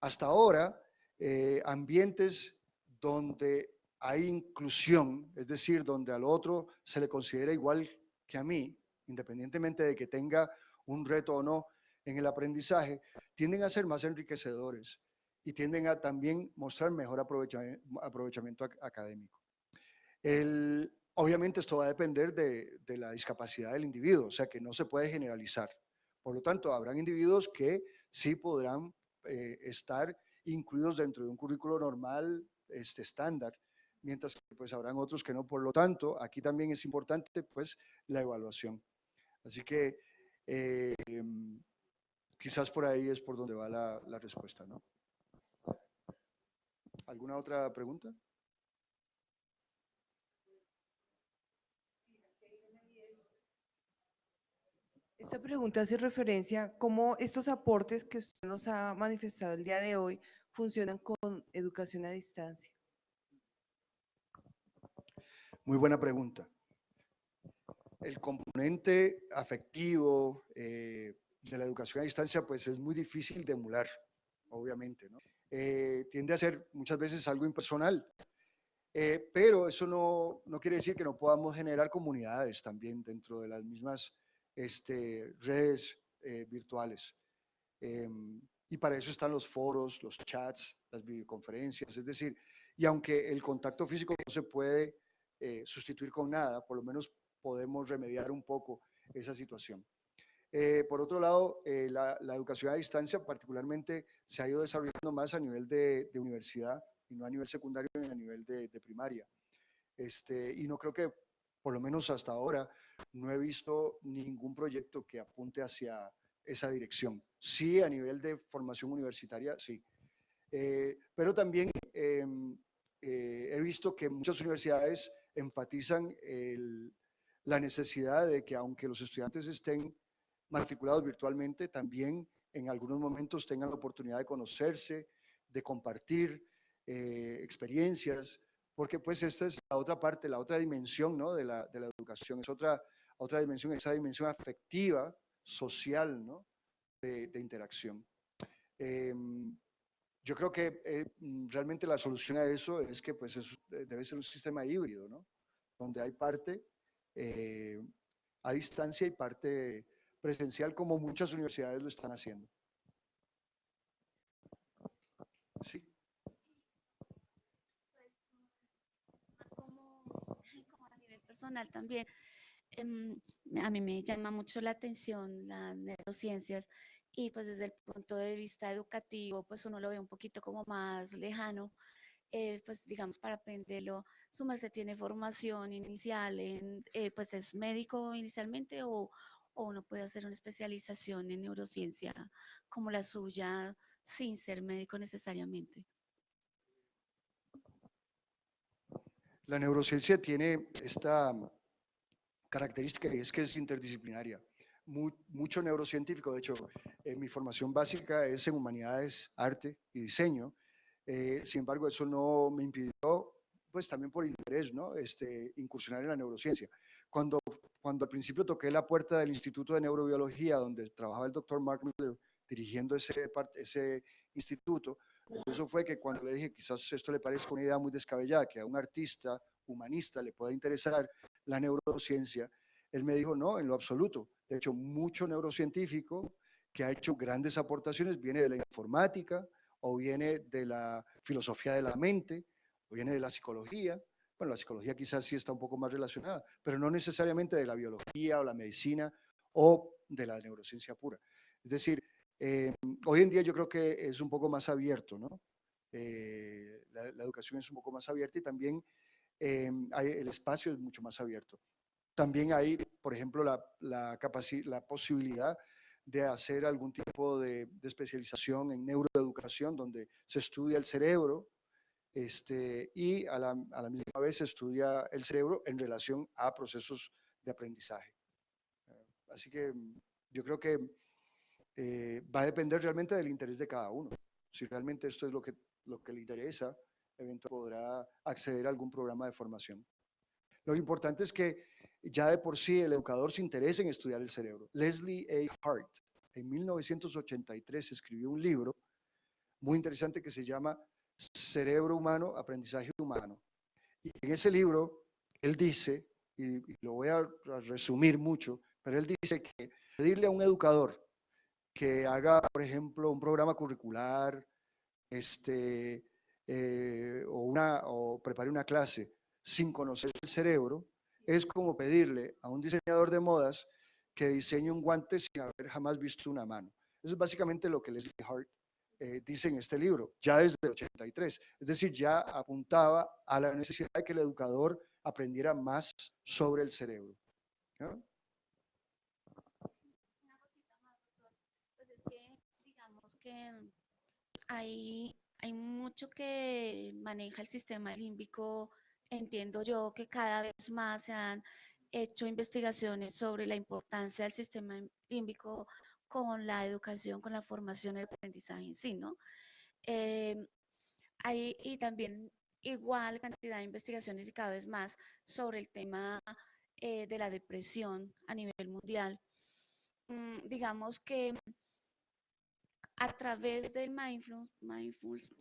Hasta ahora, ambientes donde hay inclusión, es decir, donde al otro se le considera igual que a mí, independientemente de que tenga un reto o no en el aprendizaje, tienden a ser más enriquecedores y tienden a también mostrar mejor aprovechamiento académico. Obviamente esto va a depender de la discapacidad del individuo, o sea que no se puede generalizar. Por lo tanto, habrán individuos que sí podrán estar incluidos dentro de un currículo normal, estándar, mientras que pues habrán otros que no. Por lo tanto, aquí también es importante pues la evaluación. Así que quizás por ahí es por donde va la respuesta, ¿no? ¿Alguna otra pregunta? Esta pregunta hace referencia a cómo estos aportes que usted nos ha manifestado el día de hoy funcionan con educación a distancia. Muy buena pregunta. El componente afectivo de la educación a distancia pues es muy difícil de emular, obviamente, ¿no? Tiende a ser muchas veces algo impersonal, pero eso no quiere decir que no podamos generar comunidades también dentro de las mismas redes virtuales. Y para eso están los foros, los chats, las videoconferencias, es decir, y aunque el contacto físico no se puede sustituir con nada, por lo menos podemos remediar un poco esa situación. Por otro lado, la educación a distancia particularmente se ha ido desarrollando más a nivel de universidad y no a nivel secundario ni a nivel de primaria. Y no creo que, por lo menos hasta ahora, no he visto ningún proyecto que apunte hacia esa dirección. Sí, a nivel de formación universitaria, sí. Pero también he visto que muchas universidades enfatizan la necesidad de que aunque los estudiantes estén matriculados virtualmente, también en algunos momentos tengan la oportunidad de conocerse, de compartir experiencias, porque pues esta es la otra parte, la otra dimensión, ¿no? de la educación, es otra dimensión, esa dimensión afectiva, social, ¿no? de interacción. Yo creo que realmente la solución a eso es que pues debe ser un sistema híbrido, ¿no? Donde hay parte a distancia y parte presencial, como muchas universidades lo están haciendo. Sí. Como a nivel personal también, a mí me llama mucho la atención las neurociencias y pues desde el punto de vista educativo, pues uno lo ve un poquito como más lejano, pues digamos para aprenderlo, su merced tiene formación inicial en, pues es médico inicialmente o uno puede hacer una especialización en neurociencia como la suya sin ser médico necesariamente. La neurociencia tiene esta característica y es que es interdisciplinaria. Mucho neurocientífico, de hecho, mi formación básica es en humanidades, arte y diseño. Sin embargo, eso no me impidió, pues también por interés, ¿no? Incursionar en la neurociencia. Cuando al principio toqué la puerta del Instituto de Neurobiología, donde trabajaba el doctor Mark Miller dirigiendo ese instituto, eso fue que cuando le dije, quizás esto le parezca una idea muy descabellada, que a un artista humanista le pueda interesar la neurociencia, él me dijo, no, en lo absoluto. De hecho, mucho neurocientífico que ha hecho grandes aportaciones viene de la informática, o viene de la filosofía de la mente, o viene de la psicología. Bueno, la psicología quizás sí está un poco más relacionada, pero no necesariamente de la biología o la medicina o de la neurociencia pura. Es decir, hoy en día yo creo que es un poco más abierto, ¿no? La educación es un poco más abierta y también el espacio es mucho más abierto. También hay, por ejemplo, la posibilidad de hacer algún tipo de especialización en neuroeducación, donde se estudia el cerebro y a la misma vez se estudia el cerebro en relación a procesos de aprendizaje. Así que yo creo que va a depender realmente del interés de cada uno. Si realmente esto es lo que le interesa, eventualmente podrá acceder a algún programa de formación. Lo importante es que ya de por sí el educador se interesa en estudiar el cerebro. Leslie A. Hart, en 1983, escribió un libro muy interesante que se llama Cerebro Humano, Aprendizaje Humano. Y en ese libro, él dice, y lo voy a resumir mucho, pero él dice que pedirle a un educador que haga, por ejemplo, un programa curricular, o prepare una clase sin conocer el cerebro, es como pedirle a un diseñador de modas que diseñe un guante sin haber jamás visto una mano. Eso es básicamente lo que Leslie Hart dice en este libro, ya desde el 83. Es decir, ya apuntaba a la necesidad de que el educador aprendiera más sobre el cerebro. ¿No? Una cosita más, doctor. Pues es que digamos que hay mucho que maneja el sistema límbico. Entiendo yo que cada vez más se han hecho investigaciones sobre la importancia del sistema límbico con la educación, con la formación y el aprendizaje en sí, ¿no? Eh, y también igual cantidad de investigaciones y cada vez más sobre el tema de la depresión a nivel mundial. Digamos que a través del mindfulness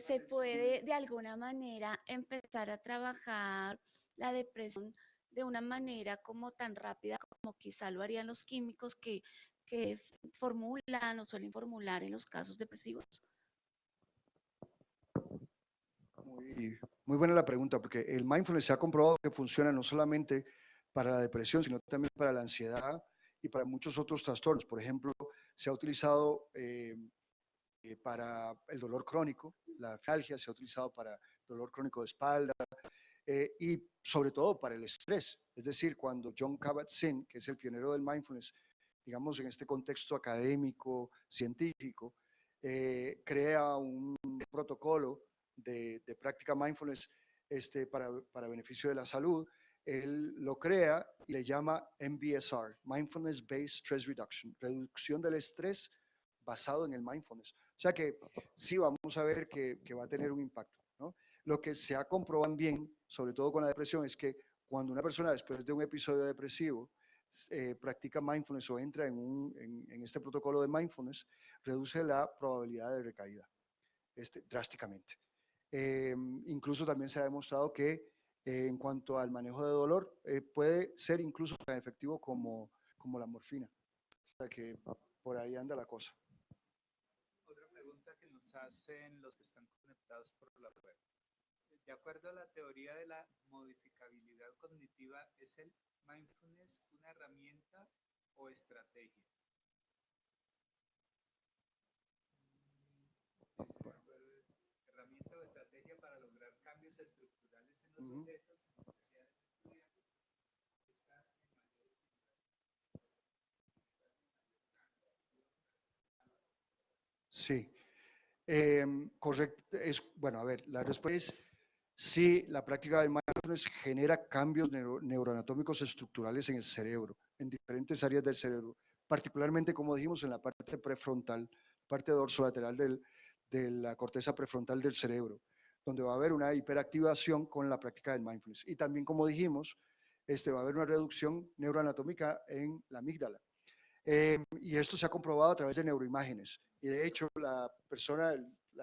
se puede de alguna manera empezar a trabajar la depresión de una manera como tan rápida como quizá lo harían los químicos que formulan o suelen formular en los casos depresivos. Muy buena la pregunta, porque el mindfulness se ha comprobado que funciona no solamente para la depresión, sino también para la ansiedad y para muchos otros trastornos. Por ejemplo, se ha utilizado para el dolor crónico, la fibromyalgia, se ha utilizado para dolor crónico de espalda y sobre todo para el estrés. Es decir, cuando Jon Kabat-Zinn, que es el pionero del mindfulness, digamos en este contexto académico, científico, crea un protocolo de práctica mindfulness para beneficio de la salud. Él lo crea y le llama MBSR, Mindfulness Based Stress Reduction, reducción del estrés basado en el mindfulness. O sea que sí vamos a ver que va a tener un impacto, ¿no? Lo que se ha comprobado bien, sobre todo con la depresión, es que cuando una persona después de un episodio depresivo practica mindfulness o entra en este protocolo de mindfulness, reduce la probabilidad de recaída drásticamente. Incluso también se ha demostrado que En cuanto al manejo de dolor, puede ser incluso tan efectivo como la morfina. O sea que por ahí anda la cosa. Otra pregunta que nos hacen los que están conectados por la web. De acuerdo a la teoría de la modificabilidad cognitiva, ¿es el mindfulness una herramienta o estrategia? Herramienta o estrategia para lograr cambios estructurales en los sujetos, en especial en estudiantes que están en mayores Sí, correcto. Bueno, a ver, la respuesta es sí, la práctica del mindfulness genera cambios neuroanatómicos estructurales en el cerebro, en diferentes áreas del cerebro, particularmente, como dijimos, en la parte prefrontal, parte dorsolateral de la corteza prefrontal del cerebro, donde va a haber una hiperactivación con la práctica del mindfulness. Y también, como dijimos, va a haber una reducción neuroanatómica en la amígdala. Y esto se ha comprobado a través de neuroimágenes. Y de hecho, la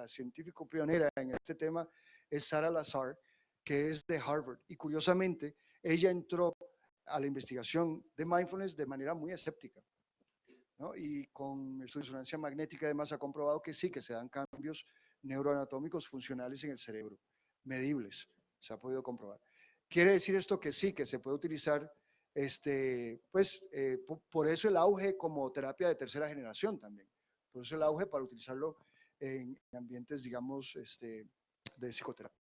científica pionera en este tema es Sarah Lazar, que es de Harvard. Y curiosamente, ella entró a la investigación de mindfulness de manera muy escéptica, ¿no? Y con estudios de resonancia magnética además ha comprobado que sí, que se dan cambios neuroanatómicos funcionales en el cerebro, medibles, se ha podido comprobar. Quiere decir esto que sí, que se puede utilizar, por eso el auge como terapia de tercera generación también, por eso el auge para utilizarlo en ambientes, digamos, de psicoterapia.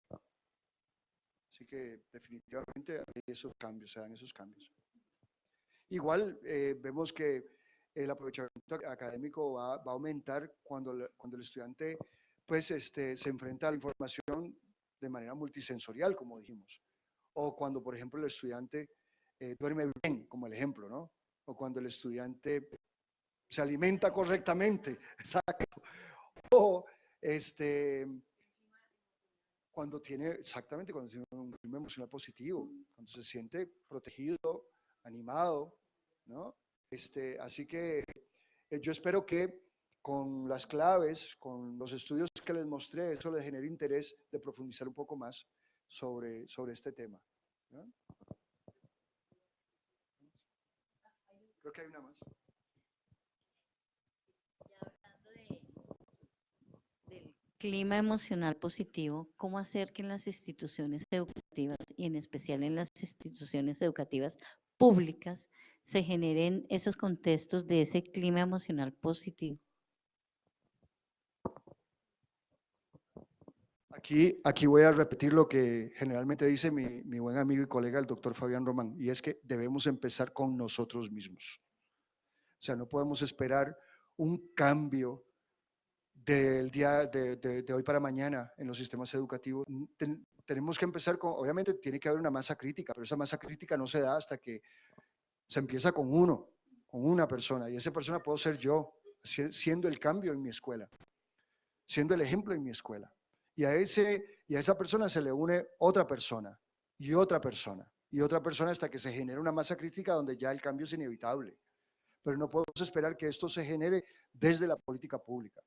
Así que definitivamente hay esos cambios, se dan esos cambios. Igual vemos que el aprovechamiento académico va a aumentar cuando el estudiante pues, se enfrenta a la información de manera multisensorial, como dijimos. O cuando, por ejemplo, el estudiante duerme bien, como el ejemplo, ¿no? O cuando el estudiante se alimenta correctamente, exacto. O cuando tiene un clima emocional positivo, cuando se siente protegido, animado, ¿no? Así que yo espero que con las claves, con los estudios que les mostré, eso les genere interés de profundizar un poco más sobre este tema, ¿no? Creo que hay una más. Del clima emocional positivo, ¿cómo hacer que en las instituciones educativas y en especial en las instituciones educativas públicas se generen esos contextos de ese clima emocional positivo? Aquí voy a repetir lo que generalmente dice mi buen amigo y colega, el doctor Fabián Román, y es que debemos empezar con nosotros mismos. O sea, no podemos esperar un cambio del día de hoy para mañana en los sistemas educativos. Tenemos que empezar con, obviamente tiene que haber una masa crítica, pero esa masa crítica no se da hasta que se empieza con uno, con una persona, y esa persona puedo ser yo, siendo el cambio en mi escuela, siendo el ejemplo en mi escuela. Y a esa persona se le une otra persona y otra persona y otra persona hasta que se genera una masa crítica donde ya el cambio es inevitable. Pero no podemos esperar que esto se genere desde la política pública,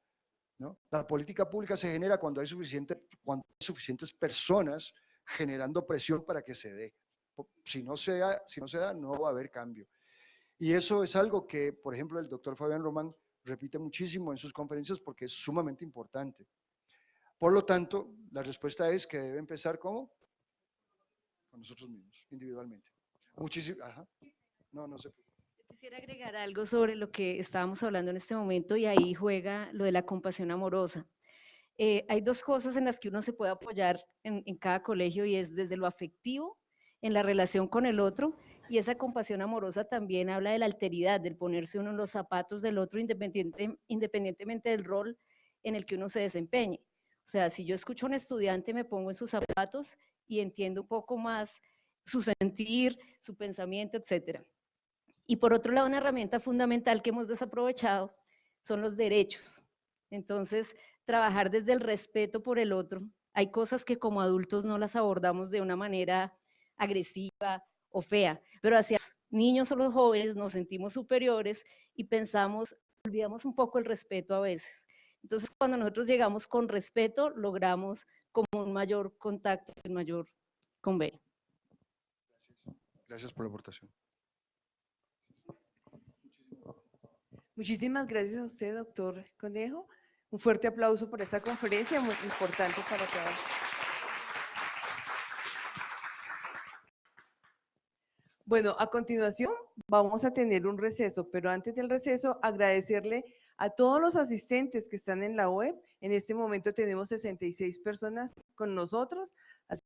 ¿no? La política pública se genera cuando hay suficientes personas generando presión para que se dé. Si no se da, no va a haber cambio. Y eso es algo que, por ejemplo, el doctor Fabián Román repite muchísimo en sus conferencias porque es sumamente importante. Por lo tanto, la respuesta es que debe empezar ¿cómo? Con nosotros mismos, individualmente. Muchísimo, ajá. No sé. Quisiera agregar algo sobre lo que estábamos hablando en este momento y ahí juega lo de la compasión amorosa. Hay dos cosas en las que uno se puede apoyar en cada colegio y es desde lo afectivo, en la relación con el otro, y esa compasión amorosa también habla de la alteridad, del ponerse uno en los zapatos del otro independientemente del rol en el que uno se desempeñe. O sea, si yo escucho a un estudiante, me pongo en sus zapatos y entiendo un poco más su sentir, su pensamiento, etcétera. Y por otro lado, una herramienta fundamental que hemos desaprovechado son los derechos. Entonces, trabajar desde el respeto por el otro. Hay cosas que como adultos no las abordamos de una manera agresiva o fea, pero hacia niños o los jóvenes nos sentimos superiores y pensamos, olvidamos un poco el respeto a veces. Entonces, cuando nosotros llegamos con respeto, logramos como un mayor contacto, un mayor convenio. Gracias por la aportación. Muchísimas gracias a usted, doctor Conejo. Un fuerte aplauso por esta conferencia muy importante para todos. Bueno, a continuación vamos a tener un receso, pero antes del receso agradecerle a todos los asistentes que están en la web. En este momento tenemos 66 personas con nosotros.